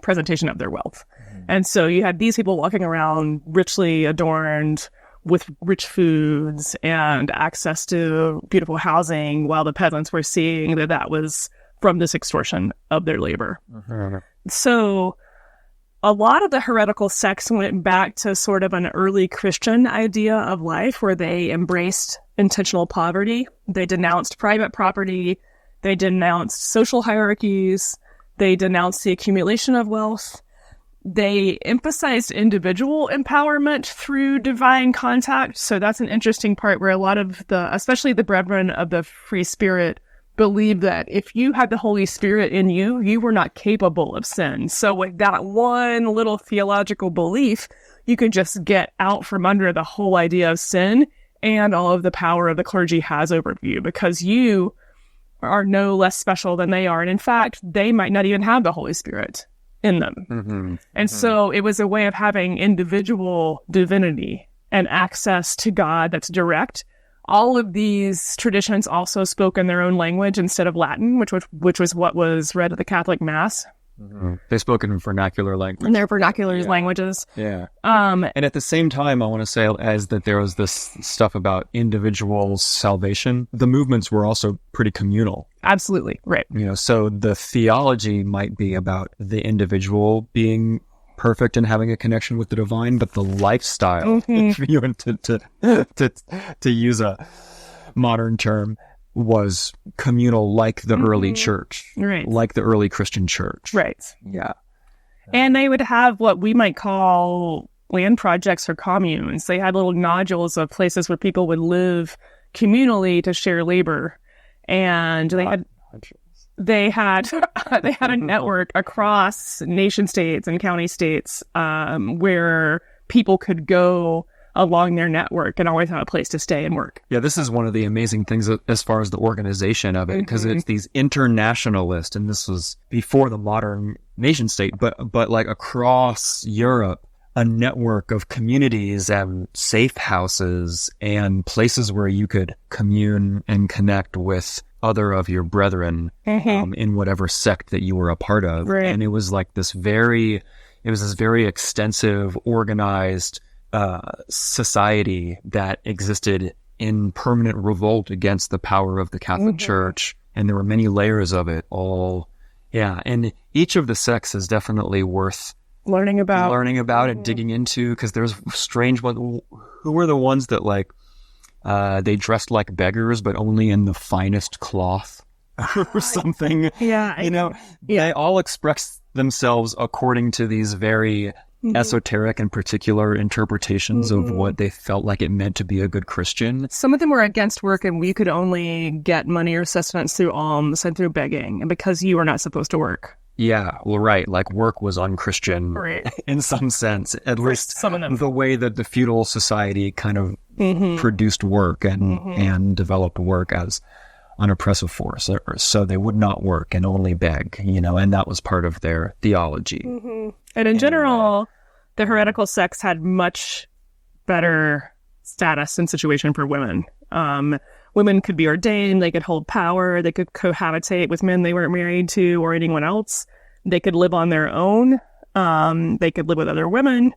presentation of their wealth. And so you had these people walking around richly adorned with rich foods and access to beautiful housing, while the peasants were seeing that that was from this extortion of their labor. So a lot of the heretical sects went back to sort of an early Christian idea of life where they embraced intentional poverty. They denounced private property. They denounced social hierarchies. They denounced the accumulation of wealth. They emphasized individual empowerment through divine contact. So that's an interesting part where a lot of especially the brethren of the free spirit, believed that if you had the Holy Spirit in you, you were not capable of sin. So with that one little theological belief, you could just get out from under the whole idea of sin and all of the power of the clergy has over you, because you are no less special than they are. And in fact, they might not even have the Holy Spirit in them. And so it was a way of having individual divinity and access to God that's direct. All of these traditions also spoke in their own language instead of Latin, which was what was read at the Catholic Mass. They spoke in vernacular language. In their vernacular languages. Yeah. And at the same time, I want to say as that there was this stuff about individual salvation. The movements were also pretty communal. Absolutely. Right. You know, so the theology might be about the individual being perfect and having a connection with the divine, but the lifestyle, to use a modern term, was communal, like the early church, like the early Christian church. Yeah. And they would have what we might call land projects or communes. They had little nodules of places where people would live communally to share labor. And they had a network across nation states and county states where people could go along their network and always have a place to stay and work. Yeah, this is one of the amazing things as far as the organization of it, because it's these internationalists, and this was before the modern nation state, but like across Europe, a network of communities and safe houses and places where you could commune and connect with other of your brethren in whatever sect that you were a part of. And it was like this very extensive, organized society that existed in permanent revolt against the power of the Catholic Church. And there were many layers of it all. Yeah. And each of the sects is definitely worth learning about and digging into, because there's strange ones. Who were the ones that like, they dressed like beggars, but only in the finest cloth or something? Yeah. You know, they all express themselves according to these very esoteric and particular interpretations of what they felt like it meant to be a good Christian. Some of them were against work, and we could only get money or sustenance through alms and through begging, and because you were not supposed to work. Yeah, well, right. Like work was unchristian in some sense, at least some of them. The way that the feudal society kind of produced work and developed work as an oppressive force. So they would not work and only beg, you know, and that was part of their theology. And in general, the heretical sects had much better status and situation for women. Women could be ordained, they could hold power, they could cohabitate with men they weren't married to or anyone else. They could live on their own. They could live with other women.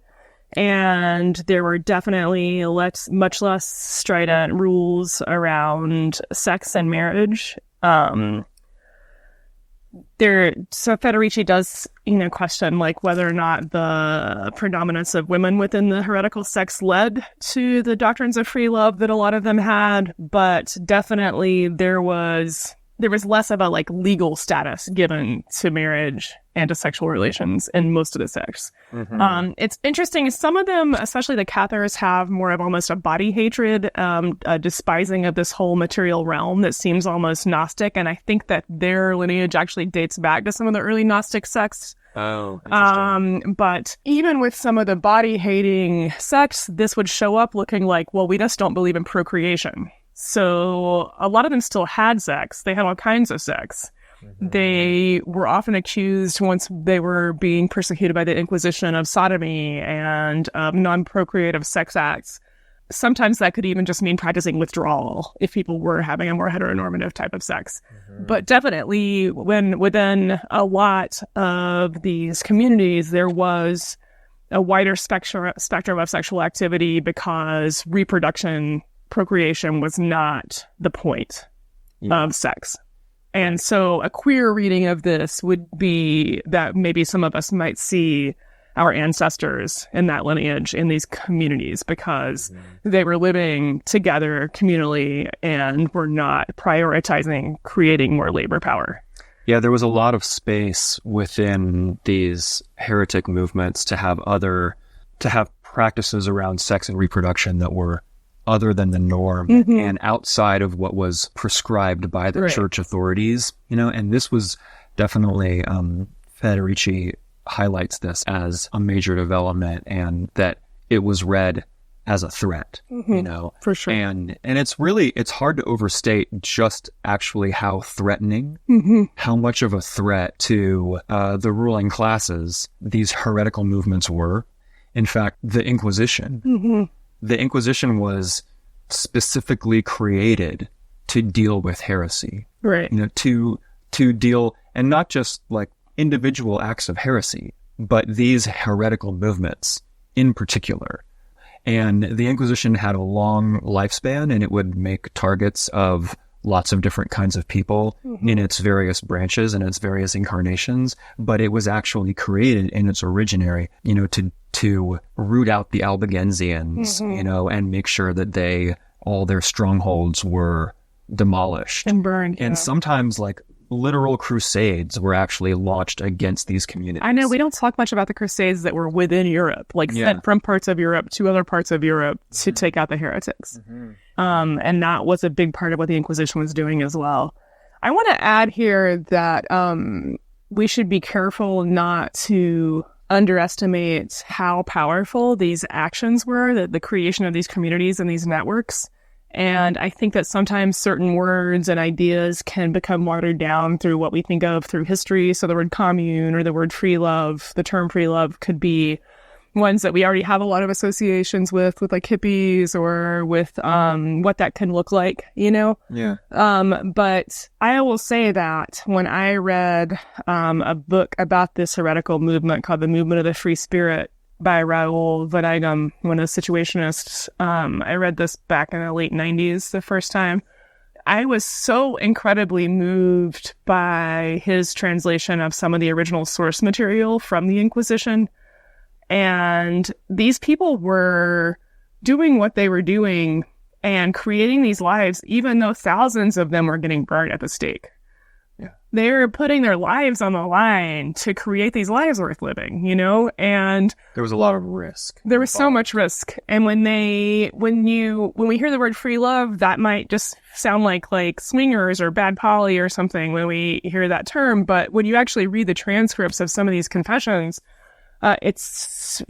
And there were definitely much less strident rules around sex and marriage. So Federici does, question like whether or not the predominance of women within the heretical sects led to the doctrines of free love that a lot of them had, but definitely there was less of a like legal status given to marriage and to sexual relations in most of the sects. Mm-hmm. It's interesting. Some of them, especially the Cathars, have more of almost a body hatred, a despising of this whole material realm that seems almost Gnostic. And I think that their lineage actually dates back to some of the early Gnostic sects. Oh, interesting. But even with some of the body-hating sects, this would show up looking like, well, we just don't believe in procreation. So a lot of them still had sex. They had all kinds of sex. Mm-hmm. They were often accused, once they were being persecuted by the Inquisition, of sodomy and non-procreative sex acts. Sometimes that could even just mean practicing withdrawal if people were having a more heteronormative type of sex. Mm-hmm. But definitely within a lot of these communities, there was a wider spectrum of sexual activity because procreation was not the point of sex. And so a queer reading of this would be that maybe some of us might see our ancestors in that lineage in these communities because they were living together communally and were not prioritizing creating more labor power. Yeah, there was a lot of space within these heretic movements to have practices around sex and reproduction that were other than the norm and outside of what was prescribed by the church authorities, and this was definitely, Federici highlights this as a major development and that it was read as a threat, For sure. And it's hard to overstate just actually how threatening, how much of a threat to the ruling classes these heretical movements were. In fact, the Inquisition was specifically created to deal with heresy, right? To deal, and not just like individual acts of heresy, but these heretical movements in particular. And the Inquisition had a long lifespan, and it would make targets of lots of different kinds of people in its various branches and its various incarnations. But it was actually created in its originary, to root out the Albigensians, and make sure that all their strongholds were demolished and burned. And sometimes like literal crusades were actually launched against these communities. I know we don't talk much about the crusades that were within Europe, sent from parts of Europe to other parts of Europe to take out the heretics. And that was a big part of what the Inquisition was doing as well. I want to add here that we should be careful not to underestimate how powerful these actions were, the creation of these communities and these networks. And I think that sometimes certain words and ideas can become watered down through what we think of through history. So the word commune or the word free love, the term free love could be ones that we already have a lot of associations with like hippies or with what that can look like, Yeah. But I will say that when I read a book about this heretical movement called The Movement of the Free Spirit by Raoul Vaneigem, one of the situationists, I read this back in the late 90s the first time. I was so incredibly moved by his translation of some of the original source material from the Inquisition. And these people were doing what they were doing and creating these lives, even though thousands of them were getting burned at the stake. Yeah. They were putting their lives on the line to create these lives worth living, and there was a lot of risk. There was so much risk. And when we hear the word free love, that might just sound like swingers or bad poly or something when we hear that term. But when you actually read the transcripts of some of these confessions, it's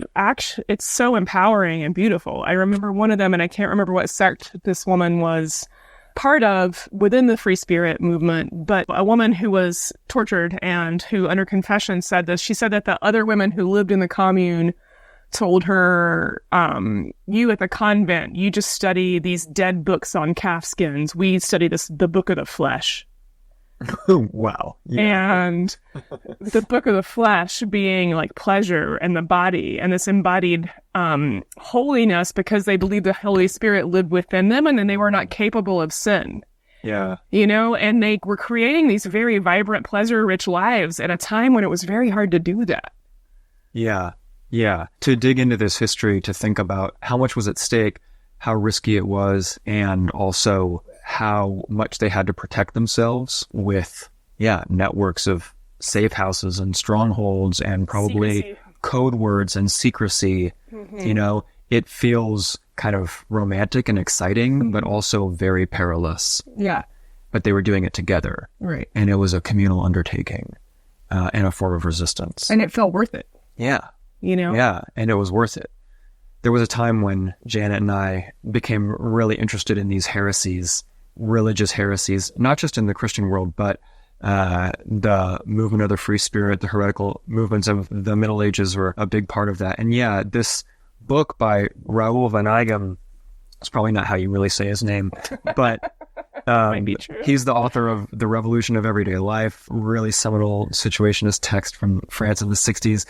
so empowering and beautiful. I remember one of them, and I can't remember what sect this woman was part of within the Free Spirit movement, but a woman who was tortured and who under confession said this. She said that the other women who lived in the commune told her, you at the convent, you just study these dead books on calf skins. We study the book of the flesh. Wow. Yeah. And the book of the flesh being like pleasure and the body and this embodied holiness because they believed the Holy Spirit lived within them and then they were not capable of sin. Yeah. And they were creating these very vibrant, pleasure-rich lives at a time when it was very hard to do that. Yeah. Yeah. To dig into this history, to think about how much was at stake, how risky it was, and also how much they had to protect themselves with, networks of safe houses and strongholds and probably Secrecy. code words and secrecy. It feels kind of romantic and exciting, but also very perilous. Yeah. But they were doing it together. Right. And it was a communal undertaking and a form of resistance. And it felt worth it. Yeah. Yeah. Yeah. And it was worth it. There was a time when Janet and I became really interested in these heresies, religious heresies, not just in the Christian world, but the movement of the free spirit, the heretical movements of the Middle Ages were a big part of that. And this book by Raoul van Eigem, it's probably not how you really say his name, but Might be true. he's the author of The Revolution of Everyday Life, really seminal situationist text from France in the 60s.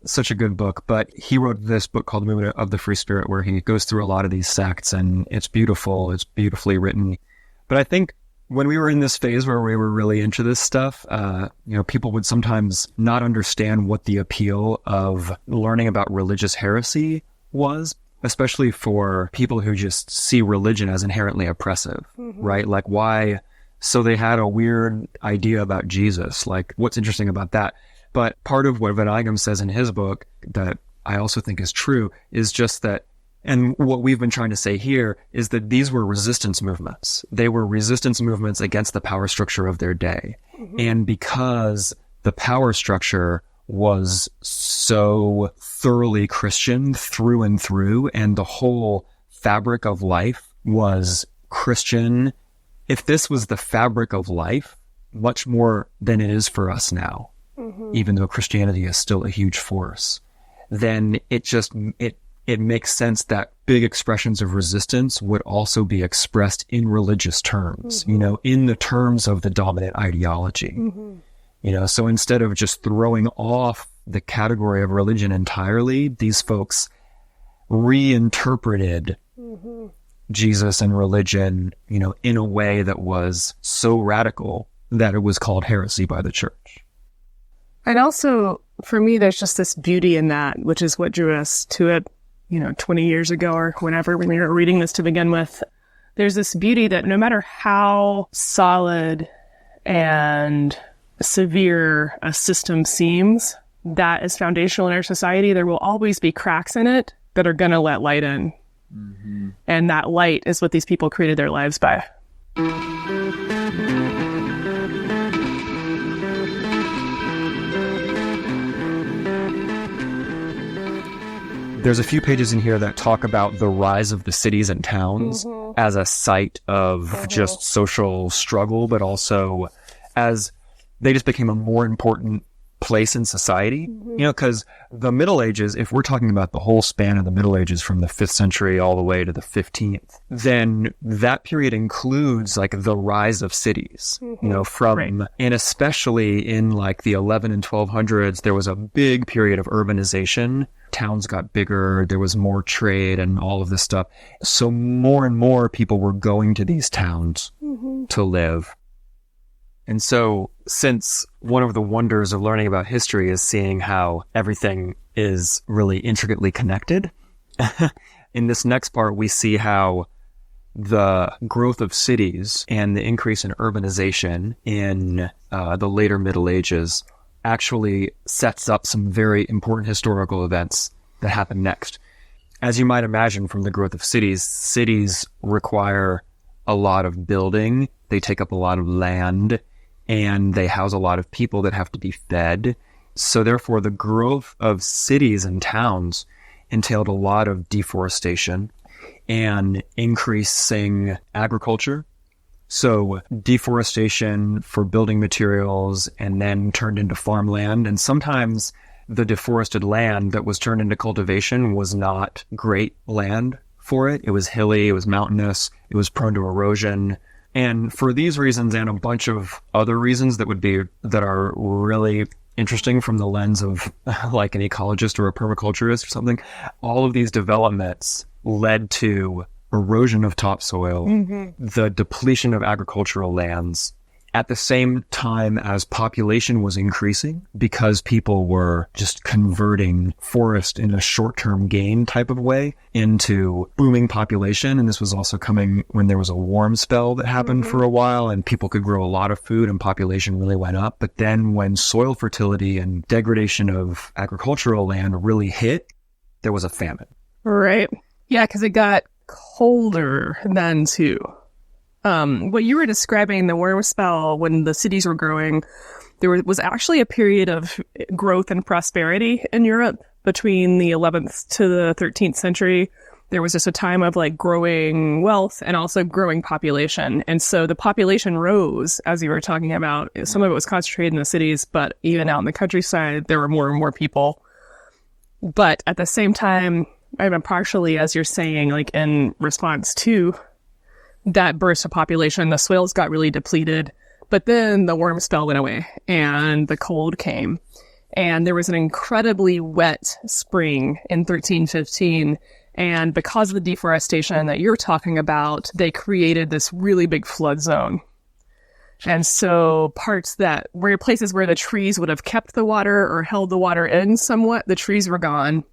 Such a good book. But he wrote this book called The Movement of the Free Spirit, where he goes through a lot of these sects, and it's beautiful. It's beautifully written. But I think when we were in this phase where we were really into this stuff, people would sometimes not understand what the appeal of learning about religious heresy was, especially for people who just see religion as inherently oppressive, right? Like, why? So they had a weird idea about Jesus. Like, what's interesting about that? But part of what Van Eigem says in his book that I also think is true is just that, and what we've been trying to say here is that these were resistance movements. They were resistance movements against the power structure of their day. And because the power structure was so thoroughly Christian through and through, and the whole fabric of life was Christian, if this was the fabric of life, much more than it is for us now, even though Christianity is still a huge force, then it makes sense that big expressions of resistance would also be expressed in religious terms, in the terms of the dominant ideology. So instead of just throwing off the category of religion entirely, these folks reinterpreted Jesus and religion, in a way that was so radical that it was called heresy by the church. And also, for me, there's just this beauty in that, which is what drew us to it, 20 years ago or whenever we were reading this to begin with. There's this beauty that no matter how solid and severe a system seems that is foundational in our society, there will always be cracks in it that are going to let light in. And that light is what these people created their lives by. There's a few pages in here that talk about the rise of the cities and towns as a site of just social struggle, but also as they just became a more important place in society, because the Middle Ages, if we're talking about the whole span of the Middle Ages from the 5th century all the way to the 15th, then that period includes like the rise of cities, and especially in like the 11 and 1200s, there was a big period of urbanization. Towns got bigger, there was more trade and all of this stuff. So more and more people were going to these towns to live. And so, since one of the wonders of learning about history is seeing how everything is really intricately connected, in this next part, we see how the growth of cities and the increase in urbanization in the later Middle Ages actually sets up some very important historical events that happen next. As you might imagine from the growth of cities require a lot of building, they take up a lot of land, and they house a lot of people that have to be fed. So therefore, the growth of cities and towns entailed a lot of deforestation and increasing agriculture. So deforestation for building materials and then turned into farmland. And sometimes the deforested land that was turned into cultivation was not great land for it. It was hilly, it was mountainous, it was prone to erosion. And for these reasons and a bunch of other reasons that are really interesting from the lens of like an ecologist or a permaculturist or something, all of these developments led to erosion of topsoil, the depletion of agricultural lands, at the same time as population was increasing because people were just converting forest in a short-term gain type of way into booming population. And this was also coming when there was a warm spell that happened for a while and people could grow a lot of food and population really went up. But then when soil fertility and degradation of agricultural land really hit, there was a famine. Right. Yeah, because it got colder then too. What you were describing, the warm spell when the cities were growing, there was actually a period of growth and prosperity in Europe between the 11th to the 13th century. There was just a time of like growing wealth and also growing population. And so the population rose, as you were talking about. Some of it was concentrated in the cities, but even out in the countryside, there were more and more people. But at the same time, I mean, partially, as you're saying, like in response to that burst of population, the soils got really depleted, but then the warm spell went away and the cold came. And there was an incredibly wet spring in 1315. And because of the deforestation that you're talking about, they created this really big flood zone. And so places where the trees would have kept the water or held the water in somewhat, the trees were gone.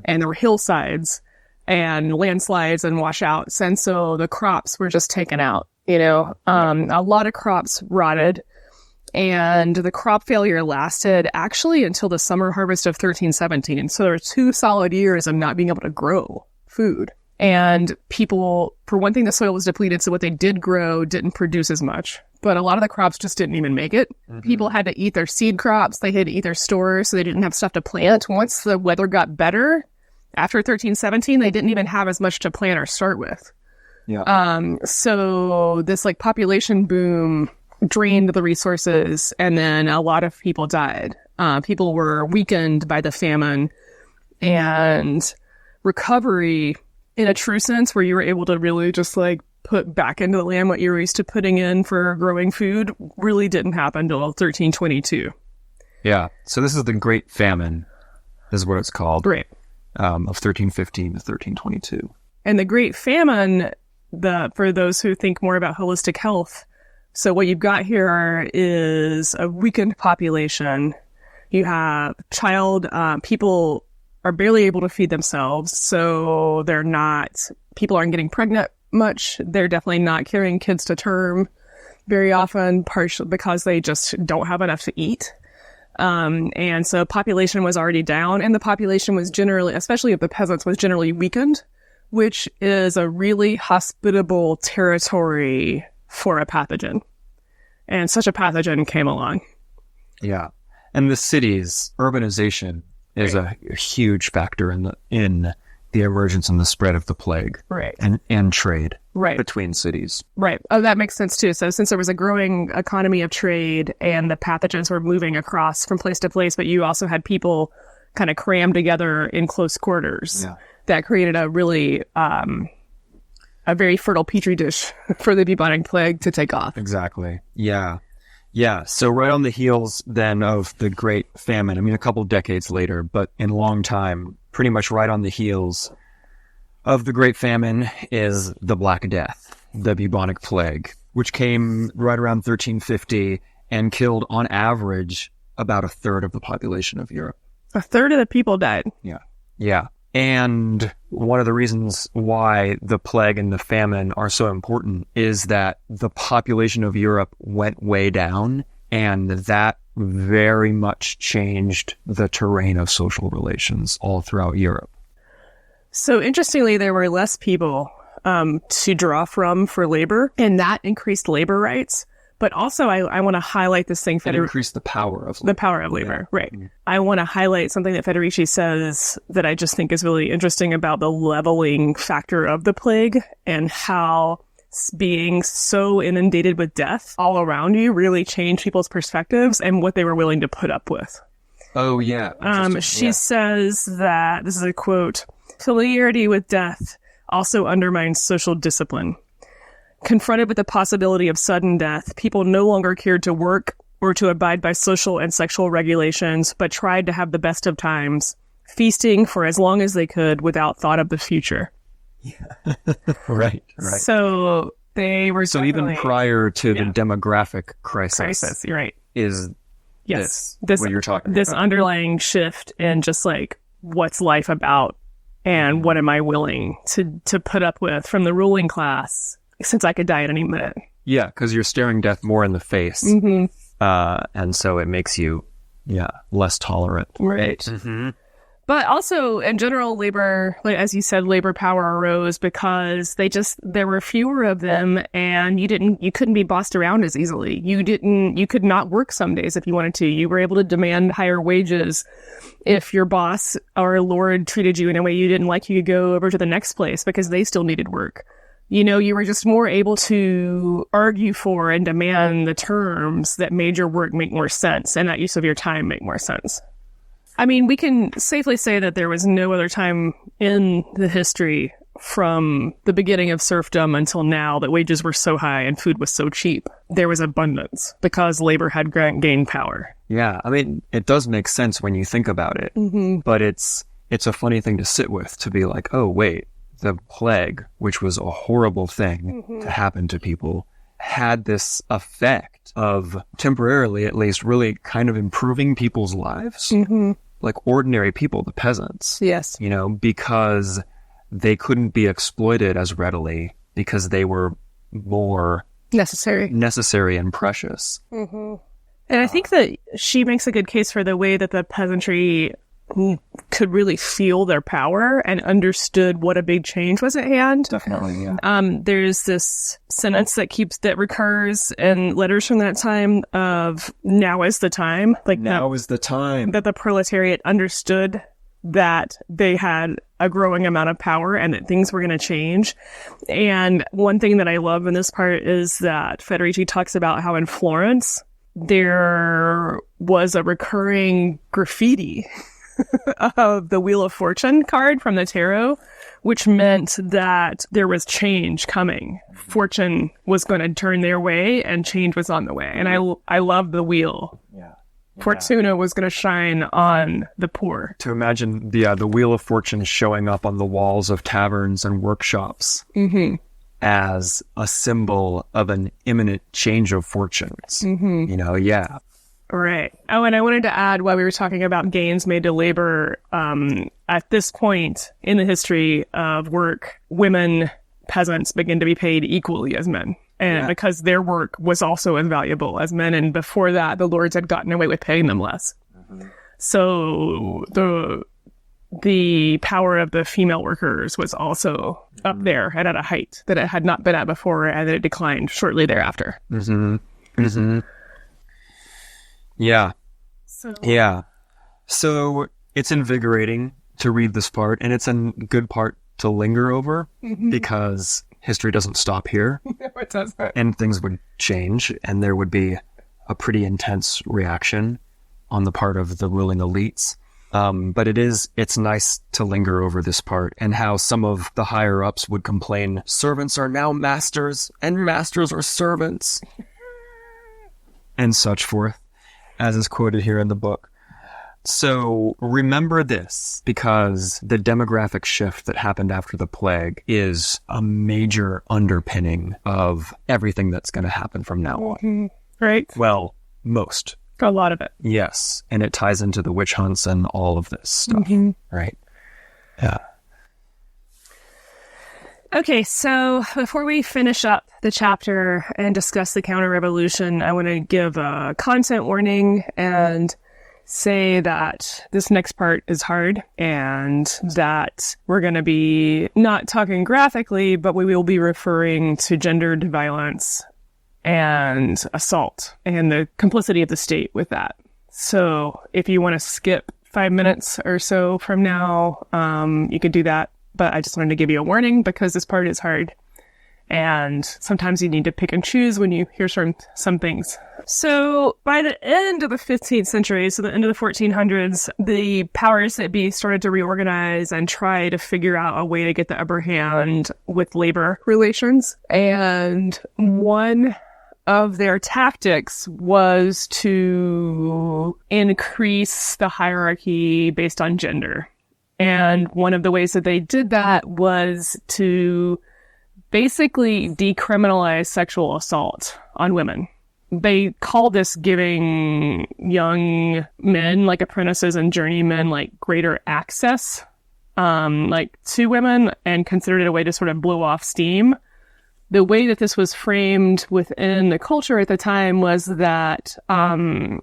And there were hillsides and landslides and washouts. And so the crops were just taken out, a lot of crops rotted, and the crop failure lasted actually until the summer harvest of 1317. So there were 2 solid years of not being able to grow food. And people, for one thing, the soil was depleted. So what they did grow didn't produce as much, but a lot of the crops just didn't even make it. People had to eat their seed crops. They had to eat their stores. So they didn't have stuff to plant. Once the weather got better, after 1317, they didn't even have as much to plant or start with. So this like population boom drained the resources, and then a lot of people died. People were weakened by the famine, and recovery in a true sense where you were able to really just like put back into the land what you were used to putting in for growing food really didn't happen until 1322. Yeah. So this is the Great Famine, is what it's called. Right. Of 1315 to 1322. And the Great Famine, for those who think more about holistic health, so what you've got here is a weakened population. You have people are barely able to feed themselves, so people aren't getting pregnant much. They're definitely not carrying kids to term very often, partially because they just don't have enough to eat. And so population was already down, and the population was generally, especially of the peasants, was generally weakened, which is a really hospitable territory for a pathogen. And such a pathogen came along. Yeah. And the cities, urbanization is a huge factor in the emergence and the spread of the plague. Right. And trade. Right. Between cities. Right. Oh, that makes sense too. So since there was a growing economy of trade and the pathogens were moving across from place to place, but you also had people kind of crammed together in close quarters, that created a really, a very fertile petri dish for the bubonic plague to take off. Exactly. Yeah. Yeah. So right on the heels then of the Great Famine, I mean, a couple decades later, but in a long time, pretty much right on the heels of the Great Famine is the Black Death, the bubonic plague, which came right around 1350 and killed on average about a third of the population of Europe. A third of the people died. Yeah. Yeah. And one of the reasons why the plague and the famine are so important is that the population of Europe went way down, and that very much changed the terrain of social relations all throughout Europe. So interestingly, there were less people to draw from for labor, and that increased labor rights. But also, I want to highlight this thing. It increased the power of labor. The power of labor, right. Mm-hmm. I want to highlight something that Federici says that I just think is really interesting about the leveling factor of the plague and how being so inundated with death all around you really changed people's perspectives and what they were willing to put up with. Oh, yeah. She says that, this is a quote, "Familiarity with death also undermines social discipline. Confronted with the possibility of sudden death, people no longer cared to work or to abide by social and sexual regulations, but tried to have the best of times, feasting for as long as they could without thought of the future." Right. So they were So even definitely- prior to the Yeah. demographic crisis, You're right. is Yes. this what you're talking This about. underlying shift in just like what's life about and what am I willing to put up with from the ruling class since I could die at any minute. Yeah, because you're staring death more in the face. Mm-hmm. And so it makes you, less tolerant. Right. Mm-hmm. But also, in general, labor, like as you said, labor power arose because there were fewer of them, and you couldn't be bossed around as easily. You could not work some days if you wanted to. You were able to demand higher wages. If your boss or lord treated you in a way you didn't like, you could go over to the next place because they still needed work. You were just more able to argue for and demand the terms that made your work make more sense and that use of your time make more sense. I mean, we can safely say that there was no other time in the history from the beginning of serfdom until now that wages were so high and food was so cheap. There was abundance because labor had gained power. Yeah, I mean, it does make sense when you think about it, but it's a funny thing to sit with, to be like, oh, wait, the plague, which was a horrible thing to happen to people, had this effect of, temporarily at least, really kind of improving people's lives. Like ordinary people, the peasants. Yes. Because they couldn't be exploited as readily because they were more necessary and precious. And I think that she makes a good case for the way that the peasantry could really feel their power and understood what a big change was at hand. Definitely, yeah. There's this sentence that recurs in letters from that time of "now is the time." Like Now is the time. that the proletariat understood that they had a growing amount of power and that things were going to change. And one thing that I love in this part is that Federici talks about how in Florence there was a recurring graffiti of the Wheel of Fortune card from the tarot, which meant that there was change coming. Fortune was going to turn their way and change was on the way. And I love the wheel. Yeah. Fortuna was going to shine on the poor. To imagine the Wheel of Fortune showing up on the walls of taverns and workshops as a symbol of an imminent change of fortunes. Yeah. Right. Oh, and I wanted to add, while we were talking about gains made to labor, at this point in the history of work, women, peasants begin to be paid equally as men. And because their work was also as valuable as men. And before that, the lords had gotten away with paying them less. So the power of the female workers was also up there and at a height that it had not been at before, and it declined shortly thereafter. Yeah. So, So it's invigorating to read this part, and it's a good part to linger over because history doesn't stop here. it doesn't. And things would change, and there would be a pretty intense reaction on the part of the ruling elites. But it's nice to linger over this part and how some of the higher ups would complain, servants are now masters and masters are servants, and such forth, as is quoted here in the book. So remember this, because the demographic shift that happened after the plague is a major underpinning of everything that's going to happen from now on. Right? Well, most. A lot of it. Yes. And it ties into the witch hunts and all of this stuff. Right? Yeah. Okay, so before we finish up the chapter and discuss the counter-revolution, I want to give a content warning and say that this next part is hard and that we're going to be not talking graphically, but we will be referring to gendered violence and assault and the complicity of the state with that. So if you want to skip 5 minutes or so from now, you could do that. But I just wanted to give you a warning because this part is hard. And sometimes you need to pick and choose when you hear some things. So by the end of the 15th century, so the end of the 1400s, the powers that be started to reorganize and try to figure out a way to get the upper hand with labor relations. And one of their tactics was to increase the hierarchy based on gender. And one of the ways that they did that was to basically decriminalize sexual assault on women. They call this giving young men, like apprentices and journeymen, like greater access, like to women, and considered it a way to sort of blow off steam. The way that this was framed within the culture at the time was that a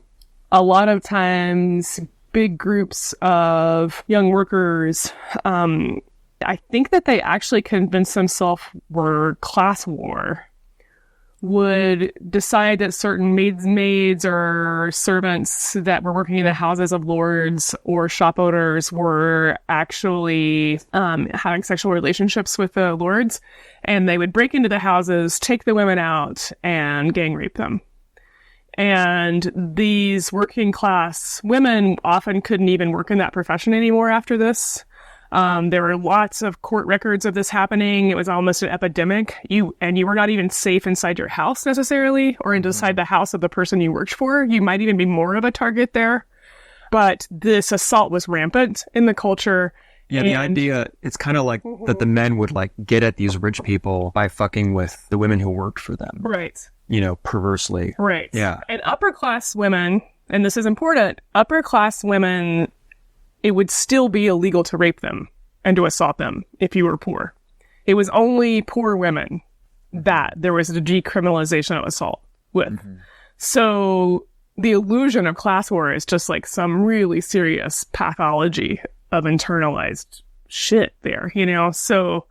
lot of times big groups of young workers, I think that they actually convinced themselves were class war, would decide that certain maids or servants that were working in the houses of lords or shop owners were actually having sexual relationships with the lords, and they would break into the houses, take the women out, and gang rape them. And these working class women often couldn't even work in that profession anymore after this. There were lots of court records of this happening. It was almost an epidemic. You were not even safe inside your house necessarily, or inside the house of the person you worked for. You might even be more of a target there. But this assault was rampant in the culture. Yeah, the idea, it's kind of like that the men would like get at these rich people by fucking with the women who worked for them. Right. You know, perversely. Right. Yeah. And upper class women, and this is important, upper class women, it would still be illegal to rape them and to assault them if you were poor. It was only poor women that there was a decriminalization of assault with. Mm-hmm. So the illusion of class war is just like some really serious pathology of internalized shit there, you know? So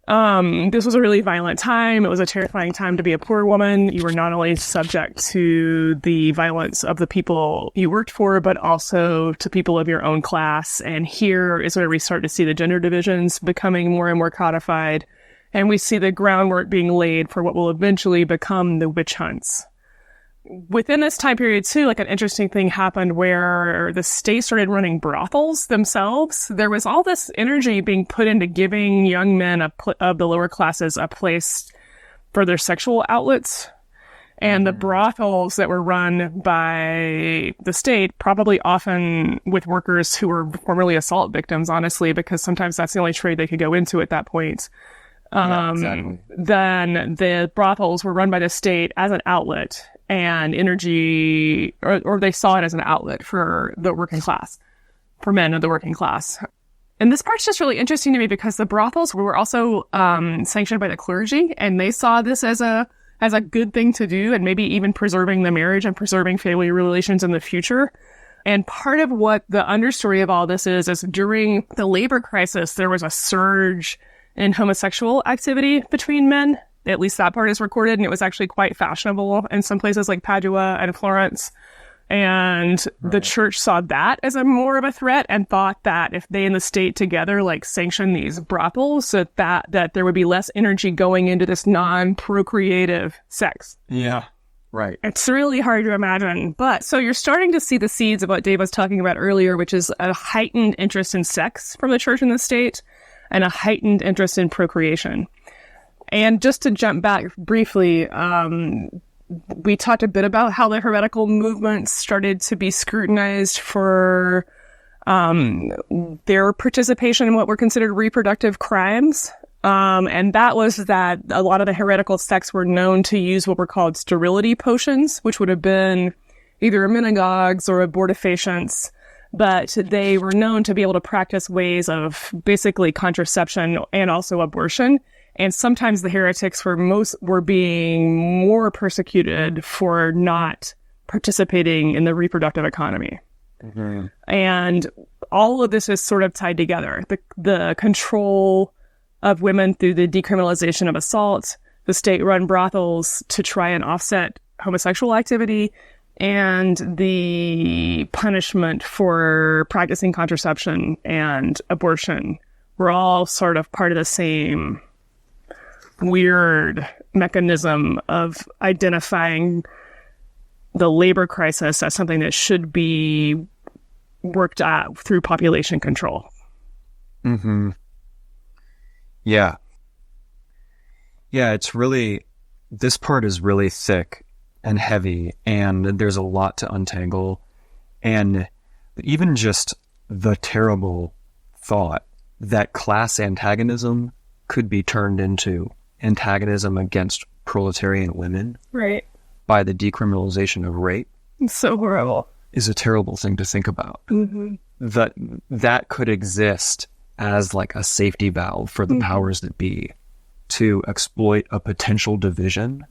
this was a really violent time. It was a terrifying time to be a poor woman. You were not only subject to the violence of the people you worked for, but also to people of your own class. And here is where we start to see the gender divisions becoming more and more codified. And we see the groundwork being laid for what will eventually become the witch hunts. Within this time period, too, like an interesting thing happened where the state started running brothels themselves. There was all this energy being put into giving young men of the lower classes a place for their sexual outlets. And the brothels that were run by the state, probably often with workers who were formerly assault victims, honestly, because sometimes that's the only trade they could go into at that point. Exactly. Then the brothels were run by the state as an outlet and energy, or they saw it as an outlet for the working class, for men of the working class. And this part's just really interesting to me because the brothels were also sanctioned by the clergy, and they saw this as a good thing to do, and maybe even preserving the marriage and preserving family relations in the future. And part of what the understory of all this is during the labor crisis, there was a surge in homosexual activity between men. At least that part is recorded, and it was actually quite fashionable in some places like Padua and Florence. And the church saw that as more of a threat and thought that if they and the state together like sanction these brothels, that there would be less energy going into this non-procreative sex. Yeah, right. It's really hard to imagine. But so you're starting to see the seeds of what Dave was talking about earlier, which is a heightened interest in sex from the church and the state and a heightened interest in procreation. And just to jump back briefly, we talked a bit about how the heretical movement started to be scrutinized for their participation in what were considered reproductive crimes. And that was that a lot of the heretical sects were known to use what were called sterility potions, which would have been either minagogues or abortifacients. But they were known to be able to practice ways of basically contraception and also abortion. And sometimes the heretics were being more persecuted for not participating in the reproductive economy. Mm-hmm. And all of this is sort of tied together. The control of women through the decriminalization of assault, the state-run brothels to try and offset homosexual activity, and the punishment for practicing contraception and abortion were all sort of part of the same weird mechanism of identifying the labor crisis as something that should be worked at through population control. Mm-hmm. Yeah. Yeah, it's really, this part is really thick and heavy, and there's a lot to untangle. And even just the terrible thought that class antagonism could be turned into antagonism against proletarian women Right. by the decriminalization of rape It's so horrible. is a terrible thing to think about. Mm-hmm. That could exist as like a safety valve for the powers that be to exploit a potential division.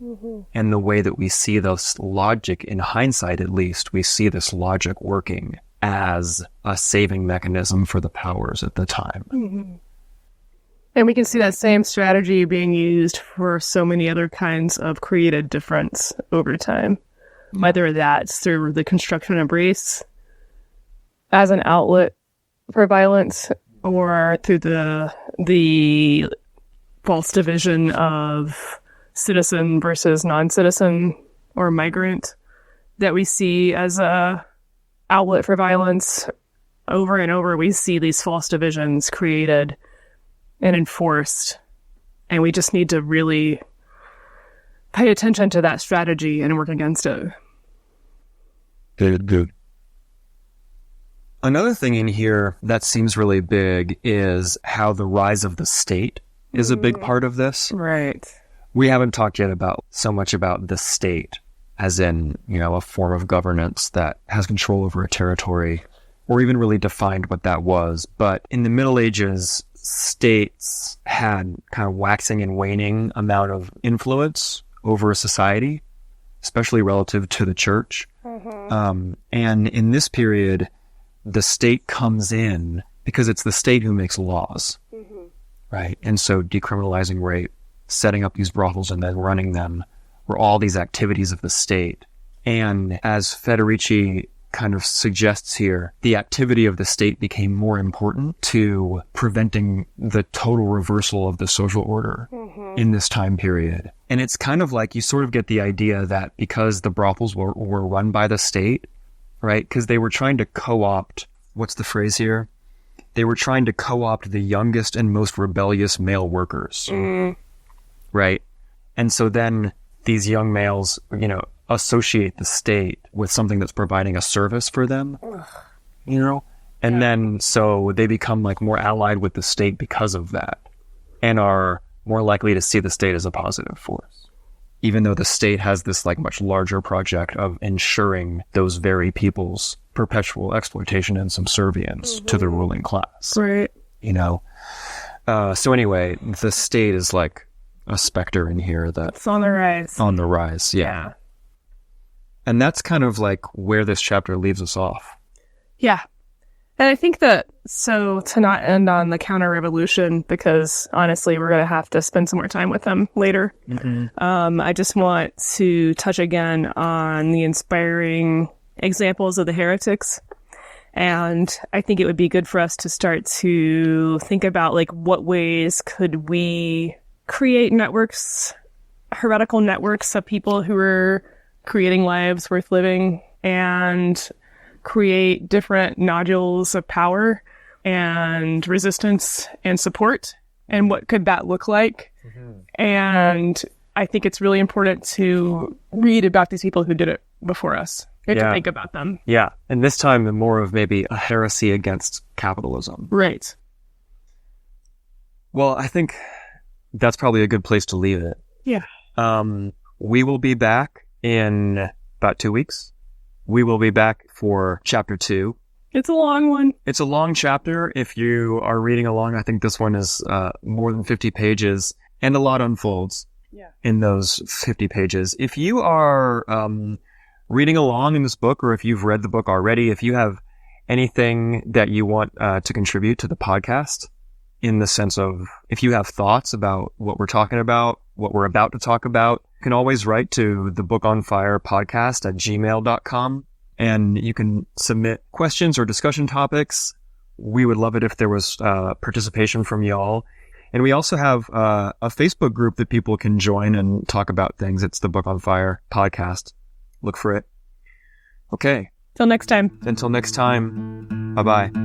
And the way that we see this logic, in hindsight at least, we see this logic working as a saving mechanism for the powers at the time. And we can see that same strategy being used for so many other kinds of created difference over time. Whether that's through the construction of race as an outlet for violence, or through the false division of citizen versus non-citizen or migrant that we see as a outlet for violence. Over and over, we see these false divisions created and enforced, and we just need to really pay attention to that strategy and work against it. Good. Another thing in here that seems really big is how the rise of the state is a big part of this. Right. We haven't talked yet so much about the state as in, a form of governance that has control over a territory, or even really defined what that was. But in the Middle Ages, states had kind of waxing and waning amount of influence over a society, especially relative to the church. And in this period, the state comes in because it's the state who makes laws, right? And so decriminalizing rape, setting up these brothels and then running them were all these activities of the state. And as Federici kind of suggests here, the activity of the state became more important to preventing the total reversal of the social order in this time period. And it's kind of like you sort of get the idea that because the brothels were run by the state, right? Because they were trying to co-opt, what's the phrase here? They were trying to co-opt the youngest and most rebellious male workers, right? And so then these young males, associate the state with something that's providing a service for them, and then so they become like more allied with the state because of that, and are more likely to see the state as a positive force, even though the state has this like much larger project of ensuring those very people's perpetual exploitation and subservience to the ruling class. Right. So anyway, the state is like a specter in here that's It's on the rise. on the rise. Yeah. And that's kind of like where this chapter leaves us off. Yeah. And I think that, so to not end on the counter-revolution, because honestly, we're going to have to spend some more time with them later. I just want to touch again on the inspiring examples of the heretics. And I think it would be good for us to start to think about like what ways could we create networks, heretical networks of people who are creating lives worth living, and create different nodules of power and resistance and support, and what could that look like. And I think it's really important to read about these people who did it before us and to think about them. Yeah. And this time more of maybe a heresy against capitalism. Right. Well, I think that's probably a good place to leave it. Yeah. We will be back in about 2 weeks. We will be back for chapter 2. It's a long one. It's a long chapter. If you are reading along, I think this one is more than 50 pages, and a lot unfolds in those 50 pages. If you are reading along in this book, or if you've read the book already, if you have anything that you want to contribute to the podcast, in the sense of if you have thoughts about what we're talking about, what we're about to talk about, you can always write to the Book on Fire podcast at gmail.com, and you can submit questions or discussion topics. We would love it if there was participation from y'all. And we also have a Facebook group that people can join and talk about things. It's the Book on Fire podcast. Look for it. Okay. Till next time. Until next time. Bye-bye.